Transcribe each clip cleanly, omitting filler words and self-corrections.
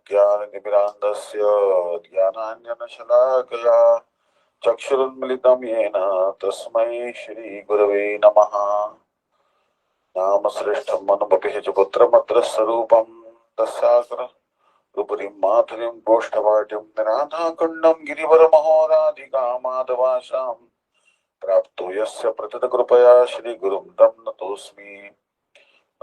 अज्ञाननिमिरान्धस्य ज्ञानाञ्जनशलाकया चक्षुरुन्मिलितं येन तस्मै श्रीगुरवे नमः। नामश्रेष्ठं मनुमपि च पुत्रमत्रस्वरूपं तस्याग्र रूपरिं मातरिं गोष्ठवाटिं निराधाखण्डं गिरिवरमहोराधिका माधवाशां प्राप्तो यस्य प्रततकृपया श्रीगुरुं तं नतोऽस्मि।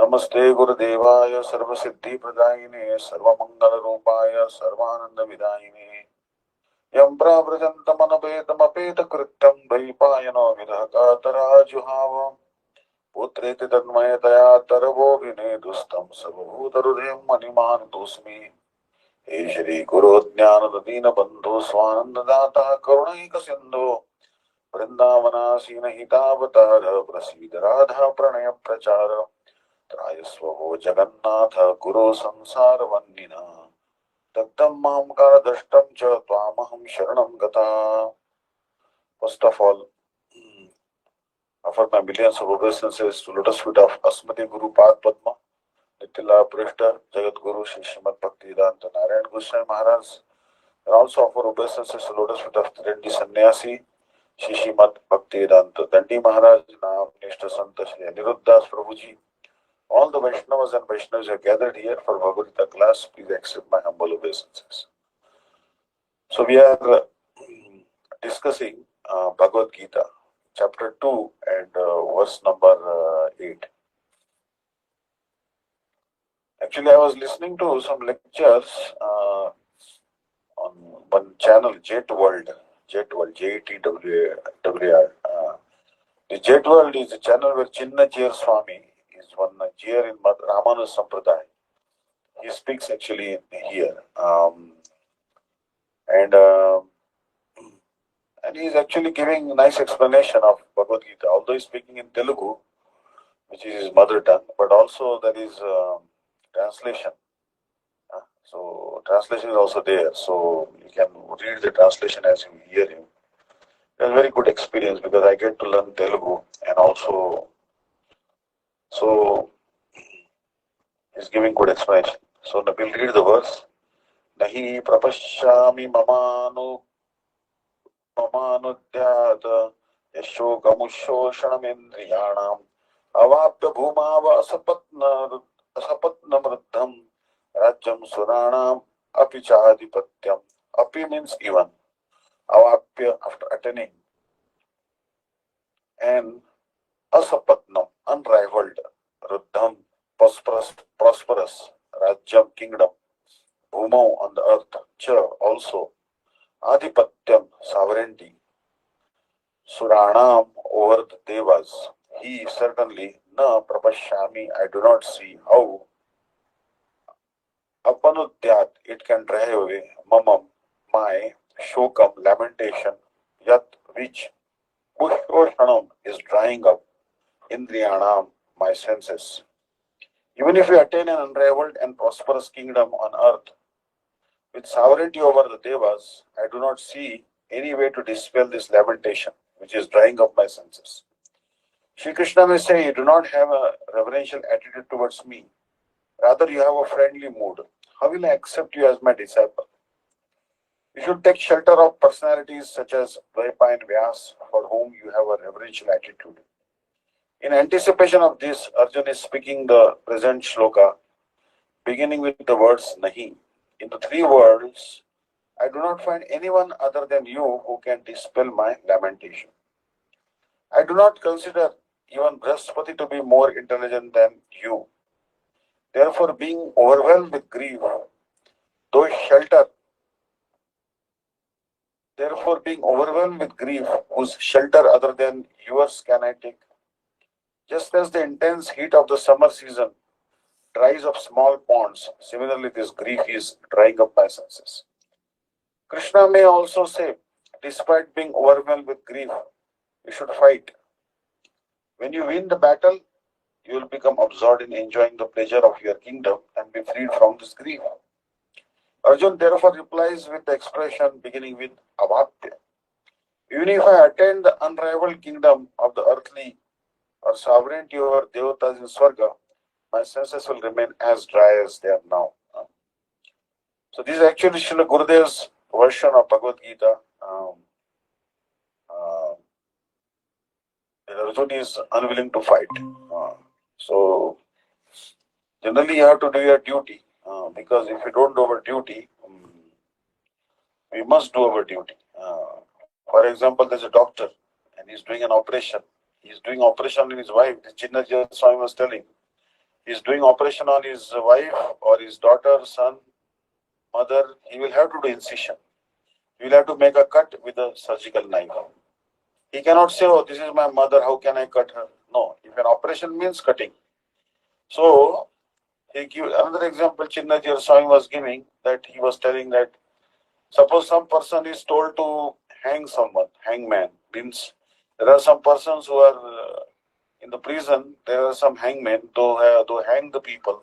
नमस्ते गुरुदेवाय सर्वसिद्धिप्रदायिने सर्वमङ्गलरूपाय सर्वानन्दविदायिने यं प्राव्रजन्तमनपेतमपेतकृत्यं द्वैपायनो विरहकातराजुहाव पुत्रेति तन्मयतया तरवोऽभिनेदुस्तं सर्वभूतहृदयं मणिमानतोऽस्मि। हे श्रीगुरो ज्ञानदीनबन्धो स्वानन्ददाता करुणैकसिन्धो वृन्दावनासीनहितावतार प्रसीद राधा प्रणयप्रचार त्रायस्वो जगन्नाथ गुरो संसारवन्निना तक्तं मां कालदष्टं च त्वामहं शरणं गता। First of all, offer my millions of obeisances to lotus feet of Asmati Guru Pad Padma, Nitila Prishta, Jagat Guru Shri Srimad Bhakti-Vidanta Narayan Goswami Maharaj, and also offer obeisances to lotus feet of Tridendi Sannyasi, Shri Srimad Bhakti-Vidanta Dandi Maharaj, Naam Nishta Santa Shri Aniruddhas Prabhuji. All the Vaishnavas and Vaishnavas are gathered here for Bhagavad-Gita class. Please accept my humble obeisances. So we are discussing Bhagavad-Gita, chapter 2 and verse number 8. Actually, I was listening to some lectures on one channel, Jet World, J-E-T-W-R. The Jet World is a channel where Chinna Jir Swami is one Jir in Ramana Sampradaya. He speaks actually here. And he is actually giving a nice explanation of Bhagavad Gita, although he is speaking in Telugu, which is his mother tongue, but also there is translation. So translation is also there. So you can read the translation as you hear him. It's a very good experience because I get to learn Telugu and also, so he's giving good explanation. So we'll read the verse. Nahi prapashyami mamanudyat yashokamushoshanamendriyanam avapya bhumava asapatnamruddham rajyam suranam api chadipatyam. Api means even. Avapya, after attaining. And asapatnam, unrivaled. Ruddham, prosperous. Rajyam, kingdom. Bhumau, on the earth. Cha, also. Adhipatyam, sovereignty. Suranam, over the devas. He certainly, na prapashyami, I do not see how. Apanudyat, it can drive away. Mamam, my. Shokam, lamentation. Yat, which. Pushoshanam is drying up. Indriyanam, my senses. Even if we attain an unrivaled and prosperous kingdom on earth, with sovereignty over the devas, I do not see any way to dispel this lamentation, which is drying up my senses. Shri Krishna may say, you do not have a reverential attitude towards me. Rather, you have a friendly mood. How will I accept you as my disciple? You should take shelter of personalities such as Dvaipa and Vyas, for whom you have a reverential attitude. In anticipation of this, Arjuna is speaking the present shloka, beginning with the words Nahi. In the three worlds, I do not find anyone other than you who can dispel my lamentation. I do not consider even Brihaspati to be more intelligent than you. Therefore, being overwhelmed with grief, whose shelter other than yours can I take? Just as the intense heat of the summer season dries up small ponds, similarly this grief is drying up my senses. Krishna may also say, despite being overwhelmed with grief, you should fight. When you win the battle, you will become absorbed in enjoying the pleasure of your kingdom and be freed from this grief. Arjuna therefore replies with the expression beginning with Avapya. Even if I attain the unrivaled kingdom of the earthly or sovereignty over devatas in Swarga, my senses will remain as dry as they are now. So this is actually Srila Gurudev's version of Bhagavad-Gita. Arjuna is unwilling to fight. So generally you have to do your duty, because if you don't do our duty, we must do our duty. For example, there's a doctor and he's doing an operation. He's doing operation on his wife. The Chinnajaya Swami was telling. He's doing operation on his wife or his daughter, son, mother. He will have to do incision. He will have to make a cut with a surgical knife. He cannot say, oh, this is my mother, how can I cut her? No, if an operation means cutting. So, he give another example Chinnajaya Swami was giving, that he was telling that suppose some person is told to hang someone, hangman, means there are some persons who are in the prison, there are some hangmen, though hang the people,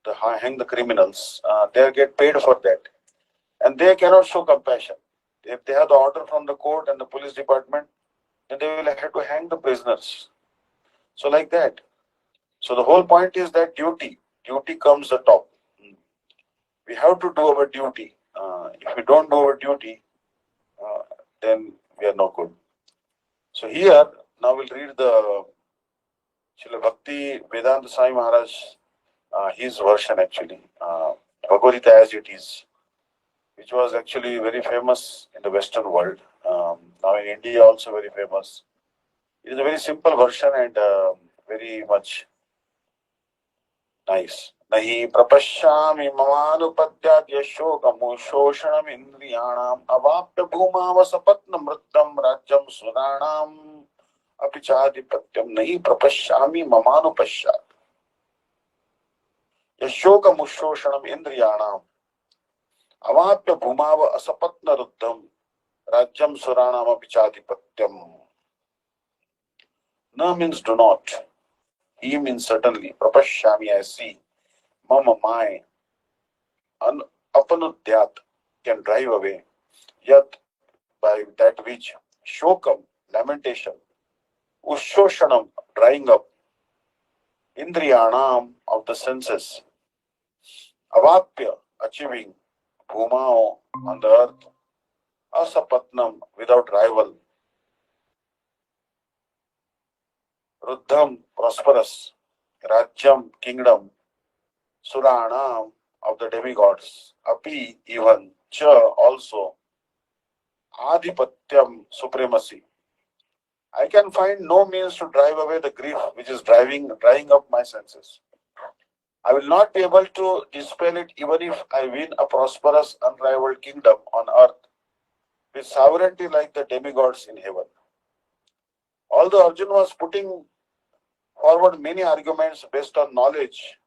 to hang the criminals, they get paid for that. And they cannot show compassion. If they have the order from the court and the police department, then they will have to hang the prisoners. So like that. So the whole point is that duty comes the top. We have to do our duty. If we don't do our duty, then we are no good. So here, now we'll read the Srila Bhakti-Vidanta Sai Maharaj, his version actually, Bhagavad-Gita as it is, which was actually very famous in the Western world. Now in India also very famous. It is a very simple version and very much nice. Nahi prapashyami mamanupadyat yashokam indriyanam avapya bhumavasapatna mrittam rajyam sudanam apichadipatyam nahi prapashyami mamanupashyat yashokam indriyanam avapya bhumava asapatna ruddham rajyam suranam apichadipatyam. Na means do not. He means certainly. Prapashyami, I see. Mama, my. Apanudyat can drive away. Yat, by that which. Shokam, lamentation. Ushoshanam, drying up. Indriyanam, of the senses. Avapya, achieving. Bhumao, on the earth. Asapatnam, without rival. Ruddham, prosperous. Rajyam, kingdom. Suranam, of the demigods. Api, even. Cha, also. Adhipatyam, supremacy. I can find no means to drive away the grief which is drying up my senses. I will not be able to dispel it even if I win a prosperous, unrivaled kingdom on earth with sovereignty like the demigods in heaven. Although Arjuna was putting forward many arguments based on knowledge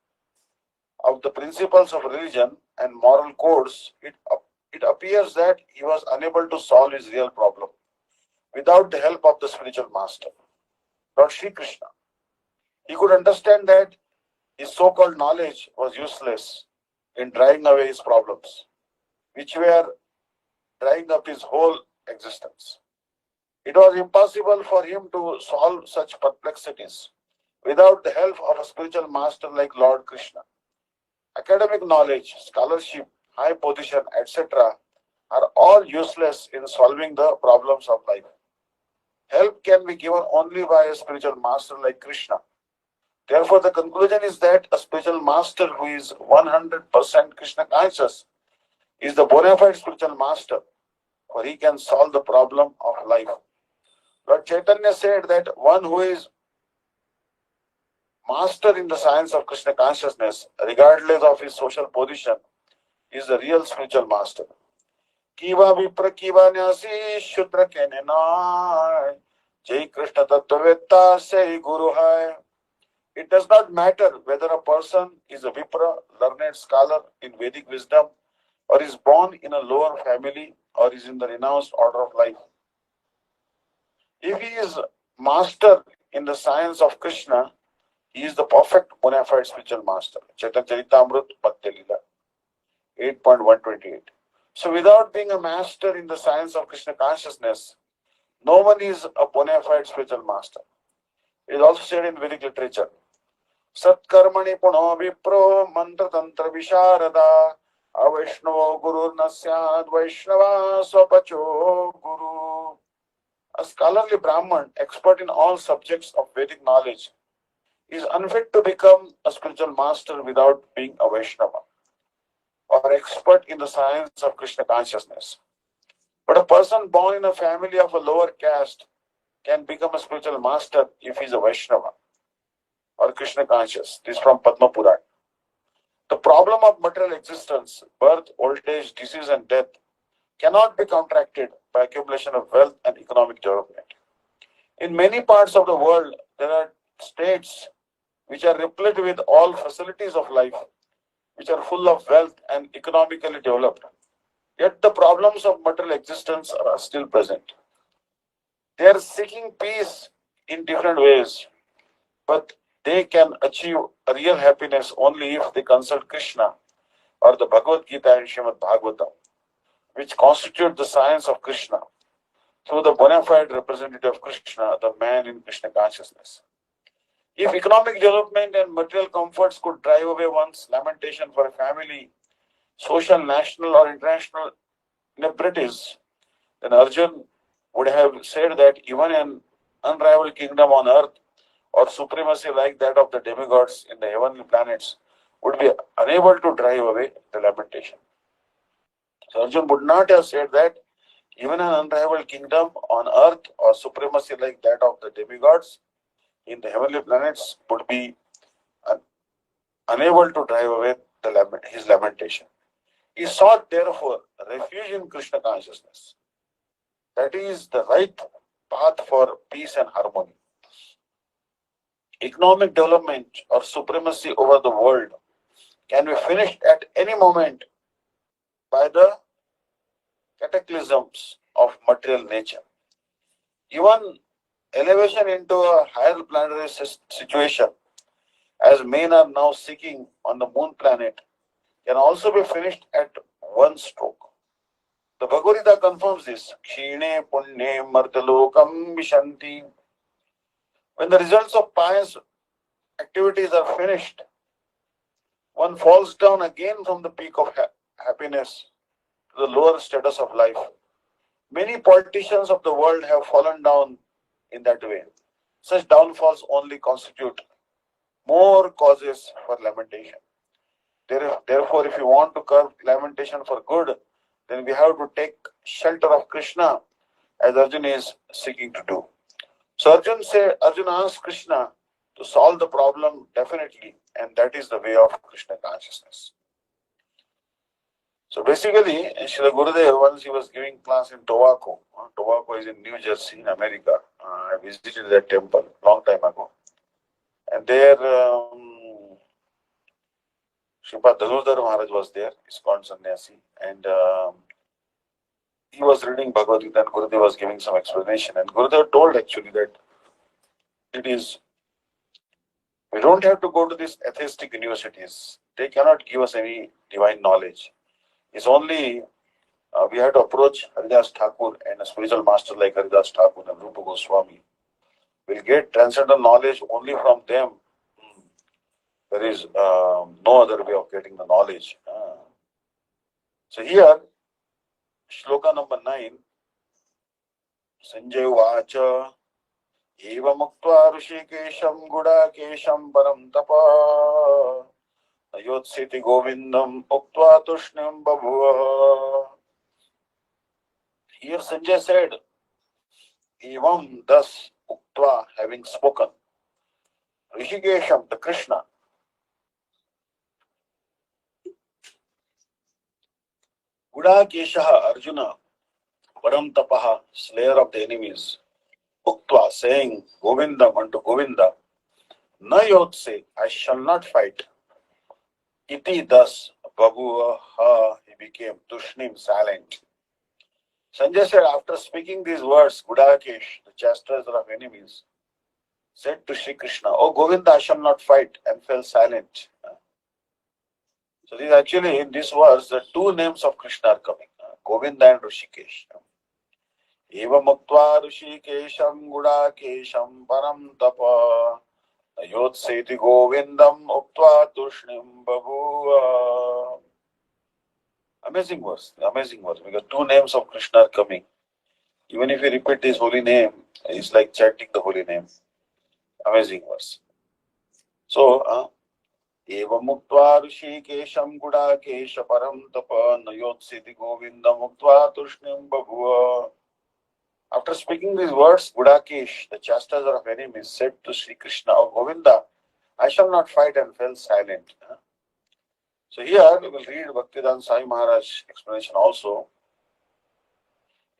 of the principles of religion and moral codes, it appears that he was unable to solve his real problem without the help of the spiritual master, Lord Sri Krishna. He could understand that his so-called knowledge was useless in driving away his problems, which were drying up his whole existence. It was impossible for him to solve such perplexities without the help of a spiritual master like Lord Krishna. Academic knowledge, scholarship, high position, etc. are all useless in solving the problems of life. Help can be given only by a spiritual master like Krishna. Therefore, the conclusion is that a spiritual master who is 100% Krishna conscious is the bona fide spiritual master, for he can solve the problem of life. Lord Chaitanya said that one who is master in the science of Krishna consciousness, regardless of his social position, is the real spiritual master. Kiva vipra kiva nyasi shudra kenenai Jai Krishna Tattvavetta say Guru hai. It does not matter whether a person is a vipra, learned scholar in Vedic wisdom, or is born in a lower family, or is in the renounced order of life. If he is master in the science of Krishna, he is the perfect bona fide spiritual master. Chaitanya Charitamrita Bhakti Lila 8.128. So without being a master in the science of Krishna consciousness, no one is a bona fide spiritual master. It is also said in Vedic literature, Satkarmani puno vipro mantra tantra visharada Avaishnavo guru nasyad Vaishnava swapacho guru. A scholarly Brahman, expert in all subjects of Vedic knowledge, is unfit to become a spiritual master without being a Vaishnava or expert in the science of Krishna consciousness. But a person born in a family of a lower caste can become a spiritual master if he is a Vaishnava or Krishna conscious. This is from Padma Puran. The problem of material existence, birth, old age, disease, and death, cannot be contracted by accumulation of wealth and economic development. In many parts of the world, there are states which are replete with all facilities of life, which are full of wealth and economically developed. Yet the problems of material existence are still present. They are seeking peace in different ways, but they can achieve real happiness only if they consult Krishna or the Bhagavad-Gita and Srimad Bhagavatam, which constitute the science of Krishna through the bona fide representative of Krishna, the man in Krishna consciousness. If economic development and material comforts could drive away one's lamentation for a family, social, national, or international inebrities, then Arjun would have said that even an unrivaled kingdom on earth or supremacy like that of the demigods in the heavenly planets would be unable to drive away the lamentation. So Arjun would not have said that even an unrivaled kingdom on earth or supremacy like that of the demigods in the heavenly planets would be unable to drive away his lamentation. He sought, therefore, refuge in Krishna consciousness. That is the right path for peace and harmony. Economic development or supremacy over the world can be finished at any moment by the cataclysms of material nature. Even elevation into a higher planetary situation, as men are now seeking on the moon planet, can also be finished at one stroke. The Bhagavad-Gita confirms this. Kshine punne martalokam vishanti. When the results of pious activities are finished, one falls down again from the peak of happiness to the lower status of life. Many politicians of the world have fallen down in that way. Such downfalls only constitute more causes for lamentation. Therefore, if you want to curb lamentation for good, then we have to take shelter of Krishna, as Arjuna is seeking to do. So Arjuna asked Krishna to solve the problem definitely, and that is the way of Krishna consciousness. So basically, Srila Gurudev, once he was giving class in Tobacco. Tobacco is in New Jersey, in America. I visited that temple long time ago. And there, Sripad Daivata Maharaj was there, ISKCON Sannyasi, and he was reading Bhagavad-Gita and Gurudev was giving some explanation. And Gurudev told actually that we don't have to go to these atheistic universities. They cannot give us any divine knowledge. It's only we have to approach Haridas Thakur and a spiritual master like Haridas Thakur and Rupa Goswami. We'll get transcendental knowledge only from them. There is no other way of getting the knowledge. So here, shloka number 9, Sanjay Vacha, Eva Muktva Rishikesham Gudakesham Param Tapa, Ayot Siti Govindam Uktva Tushnyam Babhuva. Here Sanjay said, Evam thus Uktva, having spoken, Rishikesham, the Krishna, Gudakeshaha, Arjuna, Param Tapaha, slayer of the enemies, Uktva, saying Govindam unto Govinda, Na Yotse, I shall not fight. Iti thus, Babhuva, he became Tushnim, silent. Sanjay said, after speaking these words, Gudakesh, the chastiser of enemies, said to Sri Krishna, Oh Govinda, I shall not fight, and fell silent. So these actually, in this verse, the two names of Krishna are coming, Govinda and Rishikesh. Eva Muktva Rishikesham Gudakesham Param Tapa Yot Seti Govindam Uktva Tushnim Babhuva. Amazing verse, because two names of Krishna are coming. Even if you repeat this holy name, it's like chanting the holy name. Amazing verse. So, एवं मुक्त्वा ऋषिकेशं गुडाकेश परं तप नयोत्सिति गोविन्दम् उक्त्वा तूष्णीं बभूव. After speaking these words, Gudakesh, the chastiser of enemies, said to Sri Krishna, "O Govinda, I shall not fight," and fell silent. So here we will read Bhakti-Vidanta Maharaj explanation also.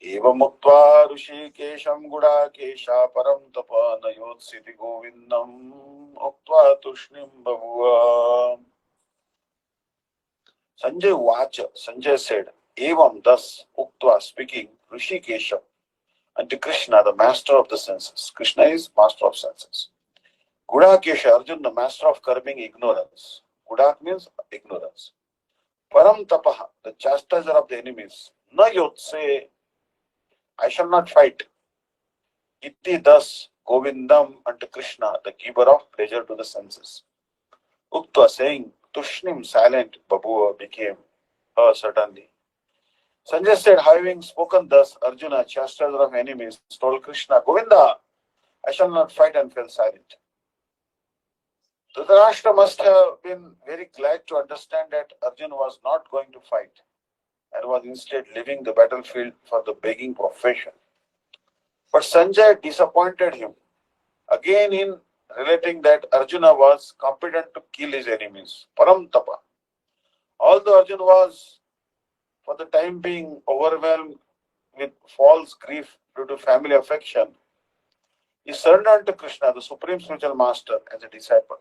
एवं मुक्त्वा ऋषिकेशं गुडाकेशा परं तप नयोत्सिति गोविन्दम् उक्त्वा तूष्णीं बभूव. Sanjay Vacha, Sanjay said, Evam, thus, Uktva, speaking, Rishikesha, and to Krishna, the master of the senses. Krishna is master of senses. Gudakesha, Arjuna, the master of curbing ignorance. Gudak means ignorance. Param Tapaha, the chastiser of the enemies. Na Yotse, I shall not fight. Iti, thus, Govindam, unto Krishna, the giver of pleasure to the senses. Uktva, saying, Tushnim, silent, Babuva, became, certainly. Sanjay said, having spoken thus, Arjuna, chastiser of enemies, told Krishna, Govinda, I shall not fight, and fell silent. Dhritarashtra must have been very glad to understand that Arjuna was not going to fight and was instead leaving the battlefield for the begging profession. But Sanjay disappointed him, again in relating that Arjuna was competent to kill his enemies. Param Tapa. Although Arjuna was for the time being overwhelmed with false grief due to family affection, he surrendered to Krishna, the Supreme Spiritual Master, as a disciple.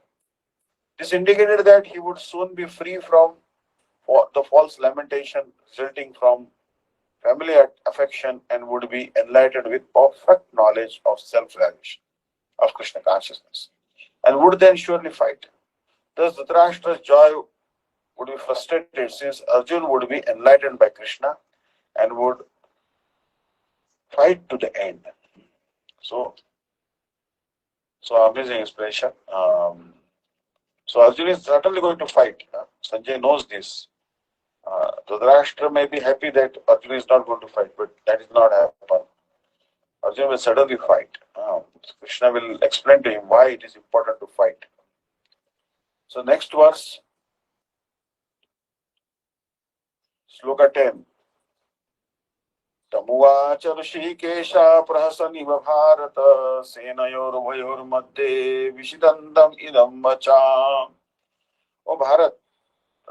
This indicated that he would soon be free from the false lamentation resulting from family affection and would be enlightened with perfect knowledge of self-realization, of Krishna consciousness, and would then surely fight. Thus, Dhritarashtra's joy would be frustrated since Arjuna would be enlightened by Krishna and would fight to the end. So amazing explanation. So Arjuna is certainly going to fight. Sanjay knows this. Dhritarashtra may be happy that Arjuna is not going to fight, but that is not happen. Arjuna will certainly fight. Krishna will explain to him why it is important to fight. So next verse, Sloka 10. तमुवाच ऋषिकेशा प्रहसनिव भारत सेनयोर्वयोर्मध्ये विषिदन्तम् इदं वचाम. O Bharat,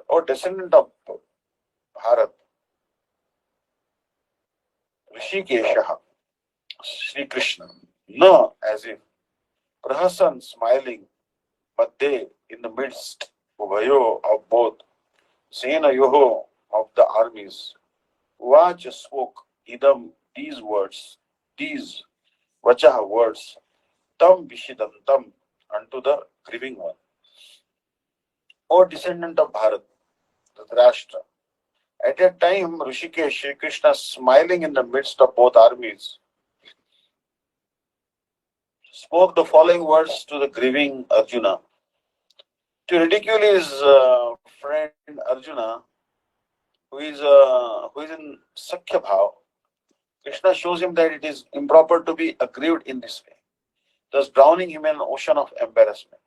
O descendant of Bharat, Rishikesha, Sri Krishna, na, as if Prahasan, smiling, Madhe, in the midst, Uvayo, of both, Senayoho, of the armies, Vacha, spoke, Idam, these words, these Vachaha words, Tam Vishidantam, unto the grieving one. O descendant of Bharat, Dhritarashtra, at that time, Rishikesh, Shri Krishna, smiling in the midst of both armies, spoke the following words to the grieving Arjuna. To ridicule his friend Arjuna, who is in Sakhya Bhav, Krishna shows him that it is improper to be aggrieved in this way, thus drowning him in an ocean of embarrassment.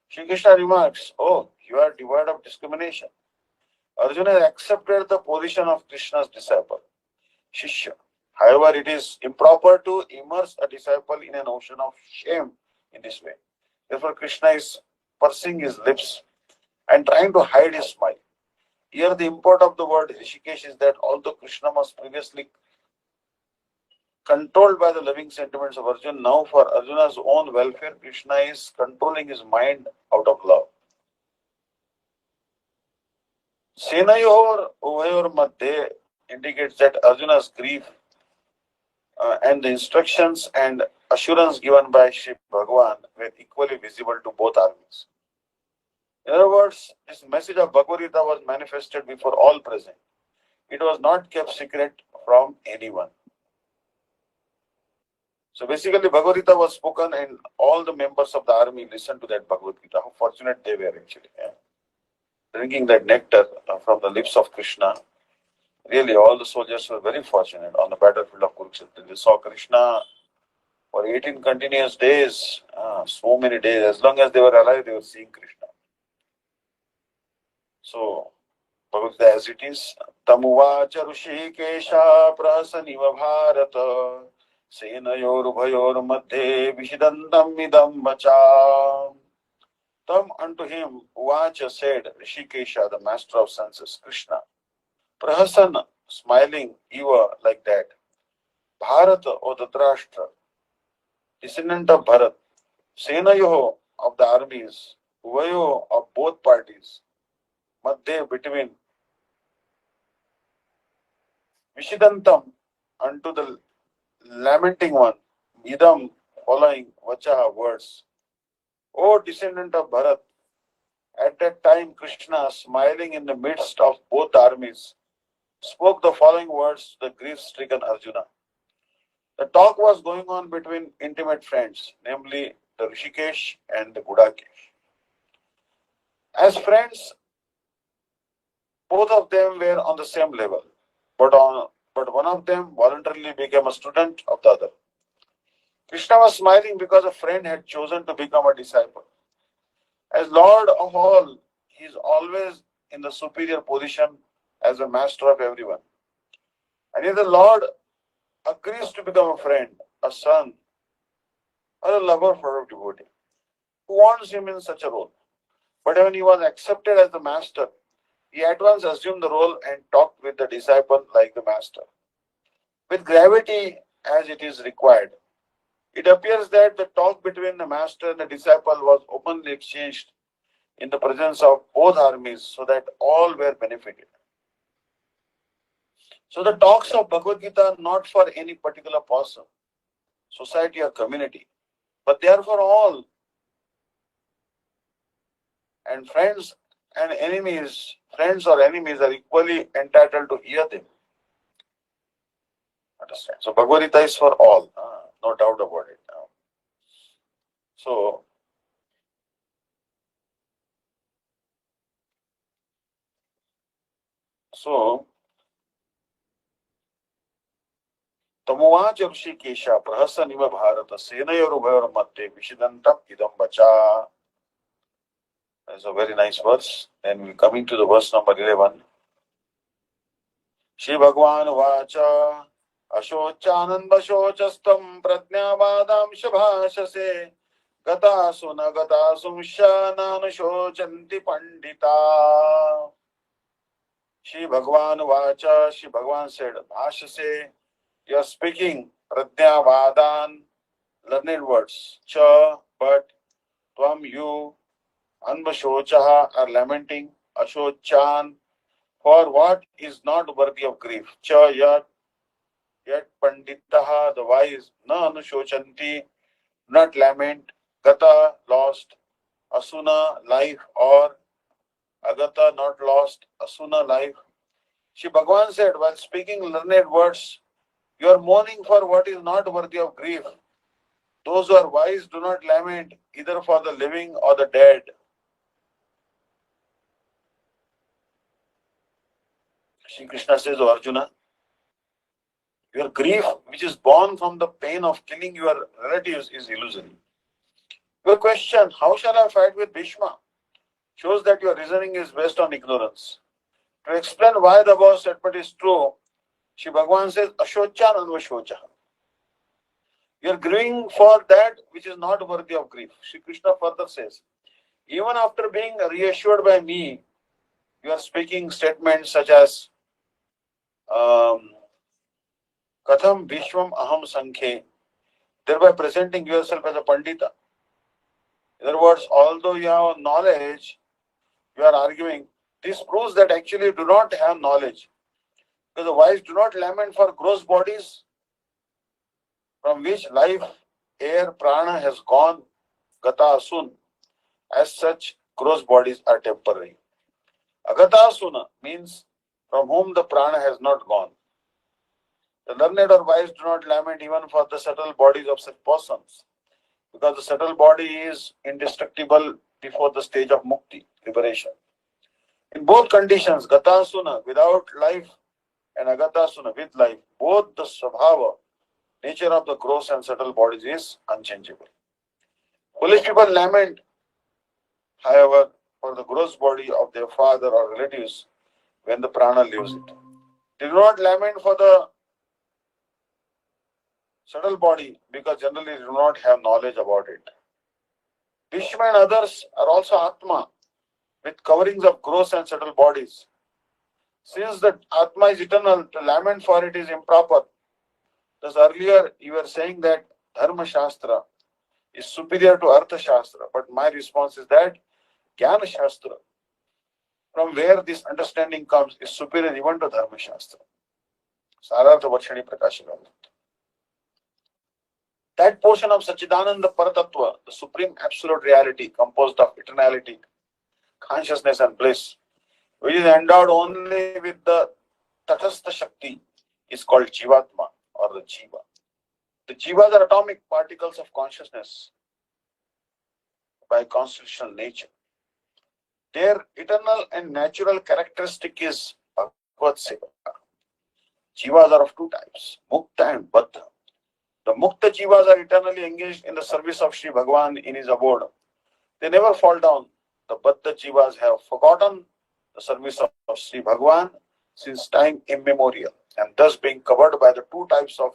Shri Krishna remarks, "Oh, you are devoid of discrimination." Arjuna accepted the position of Krishna's disciple, Shishya. However, it is improper to immerse a disciple in an ocean of shame in this way. Therefore, Krishna is pursing his lips and trying to hide his smile. Here, the import of the word Rishikesh is that although Krishna was previously controlled by the loving sentiments of Arjuna, now for Arjuna's own welfare, Krishna is controlling his mind out of love. Senayor Uvayor Madhe indicates that Arjuna's grief and the instructions and assurance given by Shri Bhagavan were equally visible to both armies. In other words, this message of Bhagavad-Gita was manifested before all present. It was not kept secret from anyone. So basically, Bhagavad-Gita was spoken and all the members of the army listened to that Bhagavad-Gita. How fortunate they were actually. Drinking that nectar from the lips of Krishna Really, all the soldiers were very fortunate on the battlefield of Kurukshetra. They saw Krishna for 18 continuous days, so many days. As long as they were alive, they were seeing Krishna. So, Bhagavad-Gita as it is, Tamuvacha Rushikesha Prasaniva Bharata Senayor Madhye Vishidantam Idam Vacha. Tam unto him, Uvacha said, Rishikesha, the master of senses, Krishna. Prahasan, smiling, Eva, like that. Bharata, O Dhritarashtra, descendant of Bharat. Senayoho, of the armies. Uvayo, of both parties. Madhye, between. Vishidantam, unto the lamenting one. Idam, following, Vacha, words. O descendant of Bharat, at that time Krishna, smiling in the midst of both armies, spoke the following words to the grief-stricken Arjuna. The talk was going on between intimate friends, namely the Rishikesh and the Gudakesh. As friends, both of them were on the same level, but one of them voluntarily became a student of the other. Krishna was smiling because a friend had chosen to become a disciple. As Lord of all, he is always in the superior position as a master of everyone. And if the Lord agrees to become a friend, a son, or a lover for a devotee, who wants him in such a role? But when he was accepted as the master, he at once assumed the role and talked with the disciple like the master, with gravity as it is required. It appears that the talk between the master and the disciple was openly exchanged in the presence of both armies so that all were benefited. So the talks of Bhagavad Gita are not for any particular person, society or community, but they are for all. And friends or enemies are equally entitled to hear them. Understand? So Bhagavad Gita is for all, no doubt about it. So तमुवाच ऋषिकेश प्रहसनिव भारत सेनयोरुभयोर मध्ये विषिदंतम idam vacha. That's a very nice verse. Then we're coming to the verse number 11. Shri Bhagavan Vacha Ashochananda Shochastam Pratnyavadam Shabhashase Gata Suna Gata Sumshanana Shochanti Pandita. Shri Bhagavan Vacha, Shri Bhagavan said, Bhashase, you are speaking Pratnyavadan, learned words. Cha, but, Tvam, you, Anvashochaha are lamenting, Ashochan, for what is not worthy of grief. Cha, yet Panditaha, the wise, na Anushochanti, not lament, Gata, lost, Asuna, life, or Agata, not lost, Asuna, life. Shri Bhagavan said, while speaking learned words, you are mourning for what is not worthy of grief. Those who are wise do not lament either for the living or the dead. Shri Krishna says, O Arjuna, your grief, which is born from the pain of killing your relatives, is illusory. Your question, how shall I fight with Bhishma, shows that your reasoning is based on ignorance. To explain why the above statement is true, Shri Bhagavan says, Ashochan Anvashocha. You are grieving for that which is not worthy of grief. Shri Krishna further says, even after being reassured by me, you are speaking statements such as Katham Vishwam Aham Sankhe, thereby presenting yourself as a Pandita. In other words, although you have knowledge, you are arguing. This proves that actually you do not have knowledge. Because the wise do not lament for gross bodies from which life, air, prana has gone, gata asun. As such, gross bodies are temporary. Agata asuna means from whom the prana has not gone. The learned or wise do not lament even for the subtle bodies of such persons, because the subtle body is indestructible before the stage of mukti, liberation. In both conditions, gata asuna, without life and agatasuna, with life, both the svabhava, nature of the gross and subtle bodies is unchangeable. Foolish people lament, however, for the gross body of their father or relatives when the prana leaves it. They do not lament for the subtle body because generally they do not have knowledge about it. Bhishma and others are also Atma with coverings of gross and subtle bodies. Since the Atma is eternal, to lament for it is improper. Thus earlier you were saying that Dharma Shastra is superior to Artha Shastra, but my response is that Jnana Shastra, from where this understanding comes, is superior even to Dharma Shastra. Sarartha Varshani Prakashika. That portion of Sachidananda Paratattva, the supreme absolute reality composed of eternality, consciousness and bliss, which is endowed only with the Tatastha Shakti, is called Jivatma or the Jiva. The Jivas are atomic particles of consciousness by constitutional nature. Their eternal and natural characteristic is Bhagavad Seva. Jivas are of two types, Mukta and Baddha. The Mukta Jivas are eternally engaged in the service of Sri Bhagavan in his abode. They never fall down. The Baddha Jivas have forgotten the service of Sri Bhagavan since time immemorial, and thus being covered by the two types of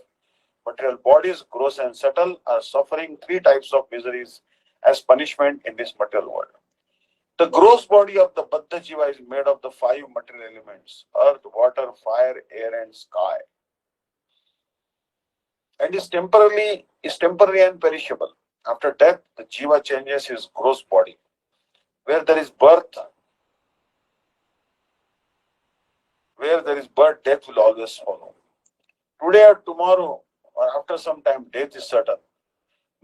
material bodies, gross and subtle, are suffering three types of miseries as punishment in this material world. The gross body of the Baddha Jiva is made of the five material elements: earth, water, fire, air, and sky, and is temporary and perishable. After death, the Jiva changes his gross body. Where there is birth, death will always follow. Today or tomorrow, or after some time, death is certain.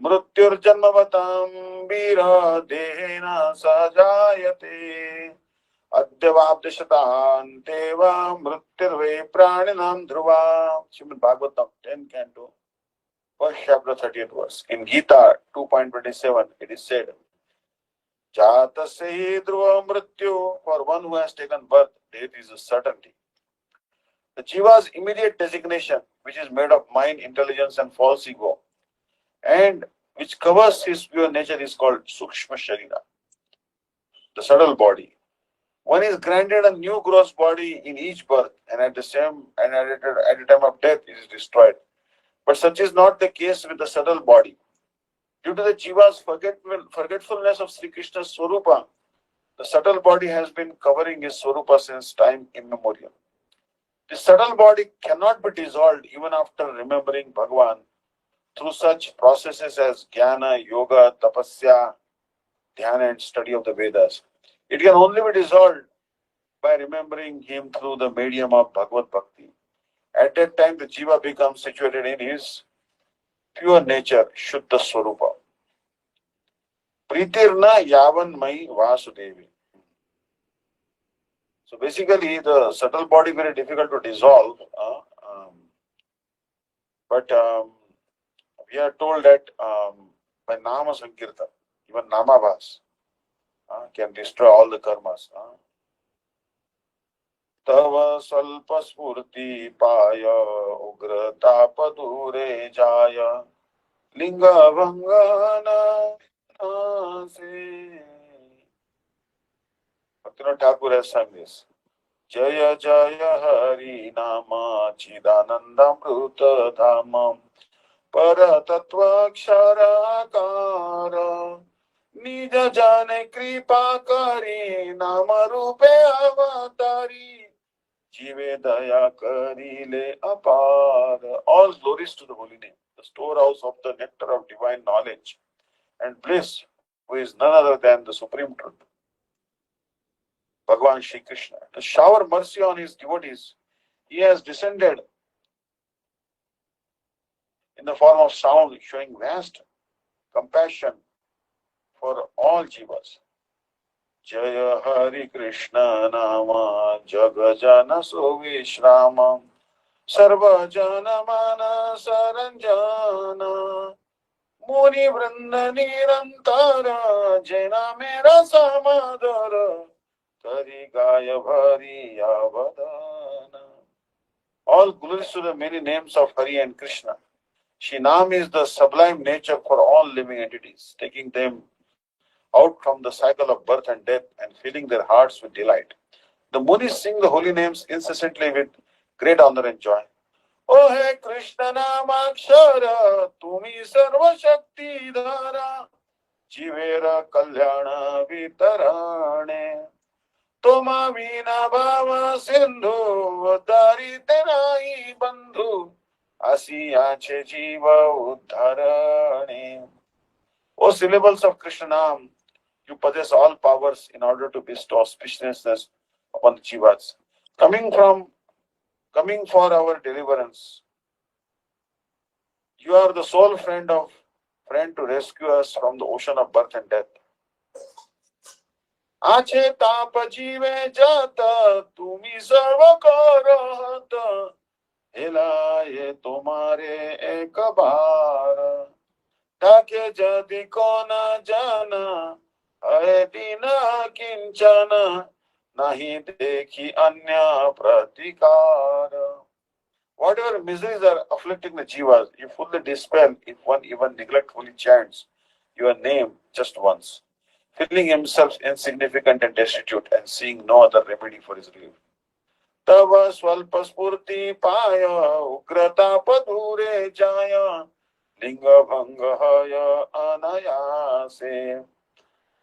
Mrutyurjanmavatam vira dehena sajayate adyavabdishatanteva mrutyurve praninam dhruva. Srimad Bhagavatam 10 Canto, first chapter 30th verse. In Gita 2.27, it is said, Jatase dhruva mrityu, for one who has taken birth, death is a certainty. The Jiva's immediate designation, which is made of mind, intelligence, and false ego, and which covers his pure nature, is called Sukshma Sharira, the subtle body. One is granted a new gross body in each birth, and at the time of death, it is destroyed. But such is not the case with the subtle body. Due to the Jiva's forgetfulness of Sri Krishna's Swarupa, the subtle body has been covering his Swarupa since time immemorial. The subtle body cannot be dissolved even after remembering Bhagavan through such processes as Jnana, Yoga, Tapasya, Dhyana, and study of the Vedas. It can only be dissolved by remembering him through the medium of Bhagavad Bhakti. At that time, the Jiva becomes situated in his pure nature, Shuddha Swarupa. Pritirna Yavan Mai Vasudevi. So basically, the subtle body very difficult to dissolve, but we are told that by Nama Sankirtan, even Namabhas can destroy all the karmas. Tava Salpa Spurti Paya Ugra Tapa Dure Jaya Linga Vangana Se. Bhaktivinoda Thakur has sung this. Jaya Jaya Hari Nama Chidanandamruta Dhamam Paratattva Ksharakara Nija Jane Kripa Kari Nama Rupe Avatari Jive Daya Kari Le Apar. All glories to the holy name, the storehouse of the nectar of divine knowledge and bliss, who is none other than the supreme truth, Bhagavan Shri Krishna. To shower mercy on his devotees, he has descended in the form of sound, showing vast compassion for all jivas. Jaya Hari Krishna Nama Jagajana Sovishrama Sarva Jana Mana Saranjana Muni Vrinda Nirantara Jena Mera Samadara Tari Gaya Bhari Yavadana. All glories to the many names of Hari and Krishna. Shinam is the sublime nature for all living entities, taking them out from the cycle of birth and death and filling their hearts with delight. The Munis sing the holy names incessantly with great honor and joy. O He Krishna Namakshara, Tumi Sarva Shakti Dhara, Jivera Kalyana Vitarane. Toma Vina Bhava Sindhu, Dari Terai Bandhu, Asiya Che Jiva Uddharane. O syllables of Krishna Nam, you possess all powers in order to bestow auspiciousness upon the jivas. Coming for our deliverance. You are the sole friend to rescue us from the ocean of birth and death. आछे ताप जीवे जाता तुमी सर्व को रहता हिलाए तुम्हारे एक बार ताके जदि को न जाना है दिन किंचन नहीं देखी अन्य प्रतिकार. Whatever miseries are afflicting the jivas, you fully dispel if one even neglectfully chants your name just once, feeling himself insignificant and destitute and seeing no other remedy for his relief. Tava swalpa spurti paya ugrata padure jaya linga bhanga haya anayase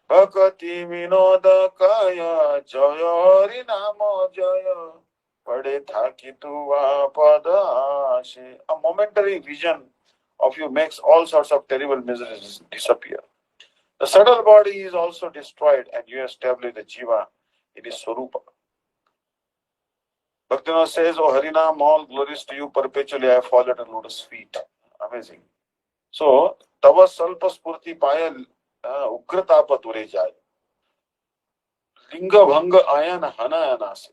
bhakti vinoda kaya jaya hari namo jaya. A momentary vision of you makes all sorts of terrible miseries disappear. The subtle body is also destroyed and you establish the jiva in his swarupa. Bhaktivinoda says, O Harinam, all glories to you, perpetually I have fallen at lotus feet. Amazing. So, Tava Salpa Spurti Paya Ugratapa Ture Jai. Linga Bhanga Ayana Hana Anase.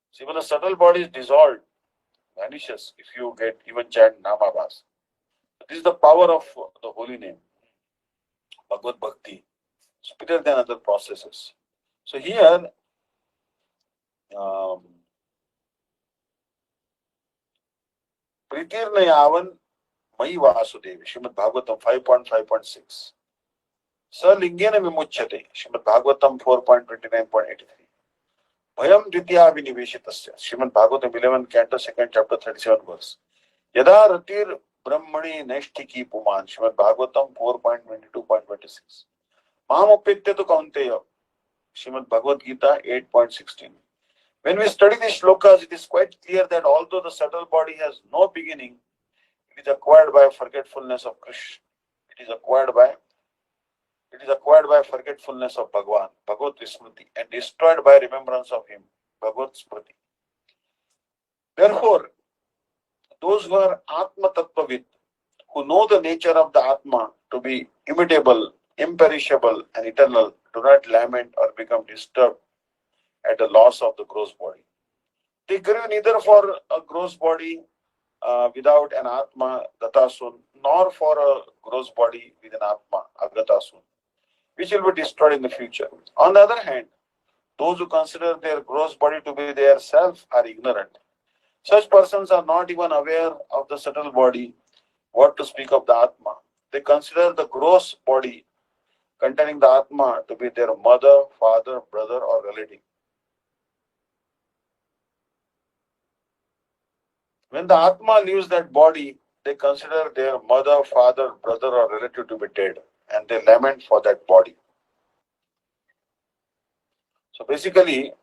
So even the subtle body is dissolved, vanishes if you get even chant Namabhas. This is the power of the holy name, Bhagavad Bhakti, superior than other processes. So here, Pritirna Yavan Mai Vasudevi, Srimad Bhagavatam 5.5.6. Salingena Vimuchyate, Srimad Bhagavatam 4.29.83. Bhayam Dvitiya Viniveshitasya, Srimad Bhagavatam 11, Canto 2nd, chapter 37 verse. Yada Ratir Brahmani Neshtiki Puman, Srimad Bhagavatam 4.22.26. Mahamopitya tu Kaunteya, Srimad Bhagavad-Gita 8.16. When we study these shlokas, it is quite clear that although the subtle body has no beginning, it is acquired by forgetfulness of Krishna. It is acquired by forgetfulness of Bhagavan, Bhagavad Vismriti, and destroyed by remembrance of him, Bhagavad Smriti. Therefore, those who are Atma Tattvavid, who know the nature of the Atma to be immutable, imperishable, and eternal, do not lament or become disturbed at the loss of the gross body. They grieve neither for a gross body without an Atma Gatasun, nor for a gross body with an Atma Agatasun, which will be destroyed in the future. On the other hand, those who consider their gross body to be their self are ignorant. Such persons are not even aware of the subtle body, what to speak of the Atma. They consider the gross body containing the Atma to be their mother, father, brother, or relative. When the Atma leaves that body, they consider their mother, father, brother, or relative to be dead, and they lament for that body. So basically,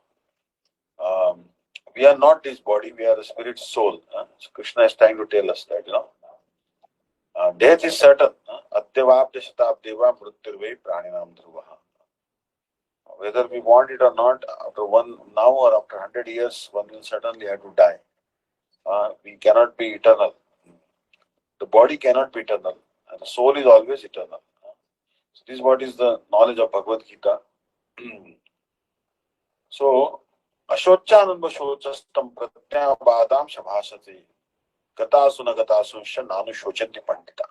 we are not this body, we are a spirit soul. So Krishna is trying to tell us that, death is certain. Atyavapdeshatabdeva mrutyurvai praninam dhruvaha. Whether we want it or not, after one now or after 100 years, one will certainly have to die. We cannot be eternal. The body cannot be eternal, and the soul is always eternal. So this is what is the knowledge of Bhagavad Gita. So, Ashochananva Shochastam Pratyabhadam Shabhasati Gatasuna Gatasunshya Nanu Shochanti Pandita.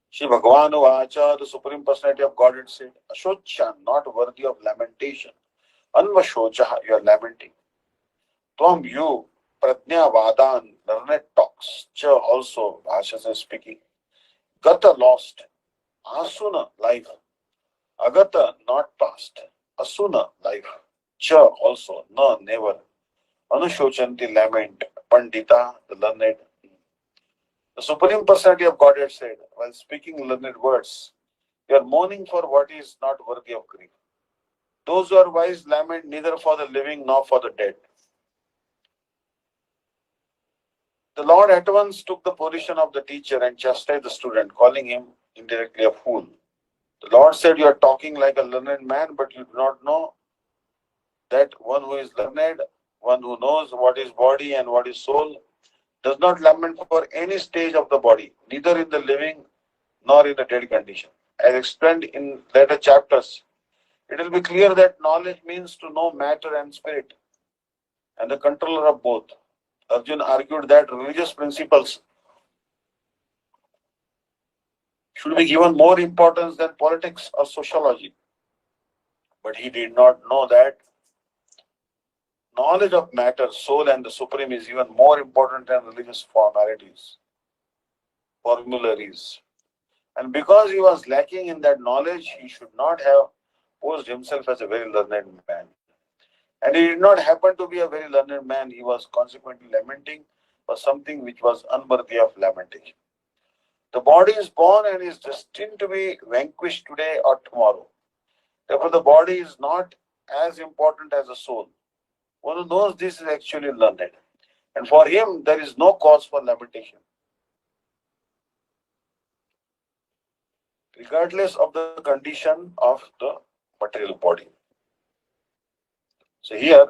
Shri Bhagavan Vacha, the Supreme Personality of Godhead said, Ashochan, not worthy of lamentation. Anva Shocha, you are lamenting. Tvam, you, Pradnya Vadan, learned talks. Cha also, Bhashas is speaking. Gata lost. Asuna life. Agata not past. Asuna life. Cha also, no never. Anushochanti lament. Pandita, the learned. The Supreme Personality of Godhead said, while speaking learned words, you are mourning for what is not worthy of grief. Those who are wise lament neither for the living nor for the dead. The Lord at once took the position of the teacher and chastised the student, calling him indirectly a fool. The Lord said, you are talking like a learned man, but you do not know that one who is learned, one who knows what is body and what is soul, does not lament for any stage of the body, neither in the living nor in the dead condition. As explained in later chapters, it will be clear that knowledge means to know matter and spirit, and the controller of both. Arjuna argued that religious principles should be given more importance than politics or sociology. But he did not know that knowledge of matter, soul, and the supreme is even more important than religious formularies. And because he was lacking in that knowledge, he should not have posed himself as a very learned man. And he did not happen to be a very learned man. He was consequently lamenting for something which was unworthy of lamentation. The body is born and is destined to be vanquished today or tomorrow. Therefore, the body is not as important as the soul. One who knows this is actually learned. And for him, there is no cause for lamentation, regardless of the condition of the material body. So here,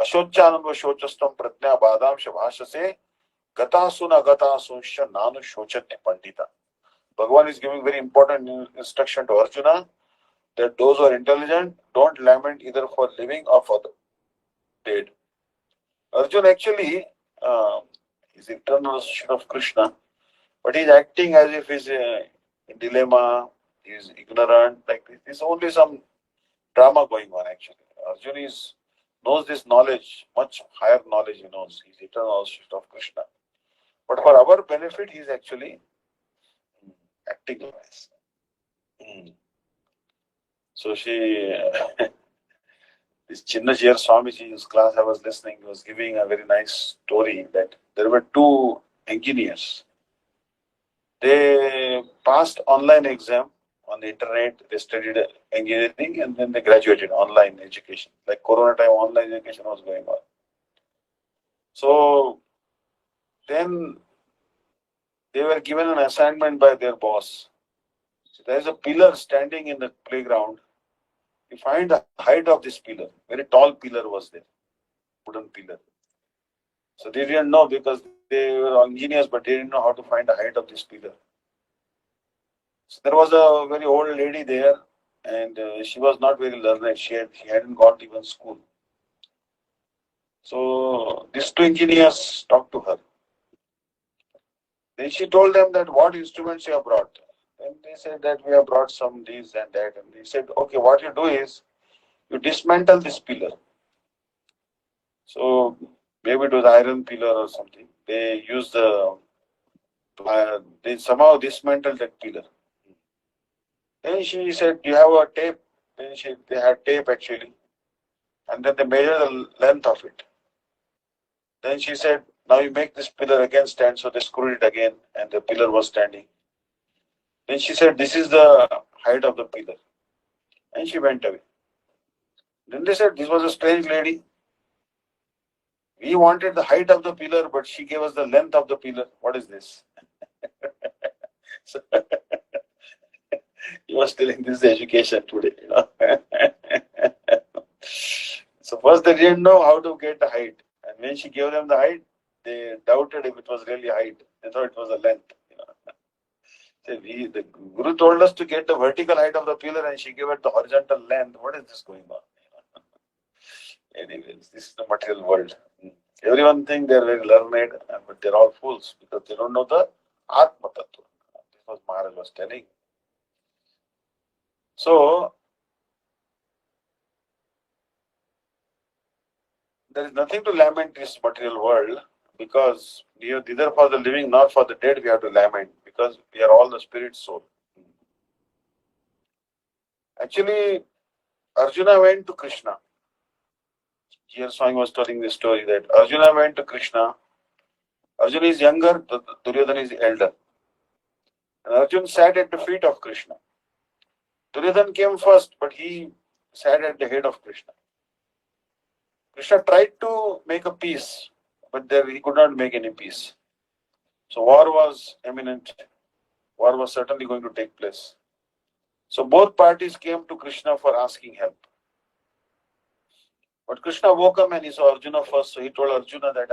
Ashochanam Shochastam Pratnya Badam Shabhashase Gata Suna Gata Sunsha Nanu Shochati Pandita. Bhagavan is giving very important instruction to Arjuna that those who are intelligent don't lament either for living or for the dead. Arjuna actually is internal associate of Krishna, but he's acting as if he's in dilemma, he's ignorant, like this. There's only some drama going on actually. Arjuna knows this knowledge, much higher knowledge he knows. He's eternal associate of Krishna. But for our benefit, he's actually acting like this. So this Chinnajiyar Swamiji's class I was listening, he was giving a very nice story that there were two engineers. They passed online exam on the internet, they studied engineering and then they graduated online education. Like Corona time, online education was going on. So then they were given an assignment by their boss. So there is a pillar standing in the playground. You find the height of this pillar. Very tall pillar was there, wooden pillar. So they didn't know because they were engineers, but they didn't know how to find the height of this pillar. So there was a very old lady there, and she was not very learned. She hadn't got even school. So these two engineers talked to her. Then she told them that what instruments you have brought. And they said that we have brought some this and that. And they said, okay, what you do is you dismantle this pillar. So maybe it was iron pillar or something. They used they somehow dismantled that pillar. Then she said, do you have a tape? Then they had tape actually. And then they measured the length of it. Then she said, now you make this pillar again stand. So they screwed it again and the pillar was standing. Then she said, this is the height of the pillar. And she went away. Then they said, this was a strange lady. We wanted the height of the pillar, but she gave us the length of the pillar. What is this? So he was telling this is education today. So first they didn't know how to get the height. And when she gave them the height, they doubted if it was really height. They thought it was a length. So the Guru told us to get the vertical height of the pillar and she gave it the horizontal length. What is this going on? Anyways, this is the material world. Everyone thinks they're very learned, but they're all fools because they don't know the Atma Tattva. This was Maharaj was telling. So there is nothing to lament in this material world, because neither for the living nor for the dead we have to lament, because we are all the spirit soul. Actually, Arjuna went to Krishna. Here Swami was telling the story that Arjuna went to Krishna. Arjuna is younger, Duryodhana is elder. And Arjuna sat at the feet of Krishna. Duryodhana came first, but he sat at the head of Krishna. Krishna tried to make a peace, but there he could not make any peace. So war was imminent. War was certainly going to take place. So both parties came to Krishna for asking help. But Krishna woke up and he saw Arjuna first. So he told Arjuna that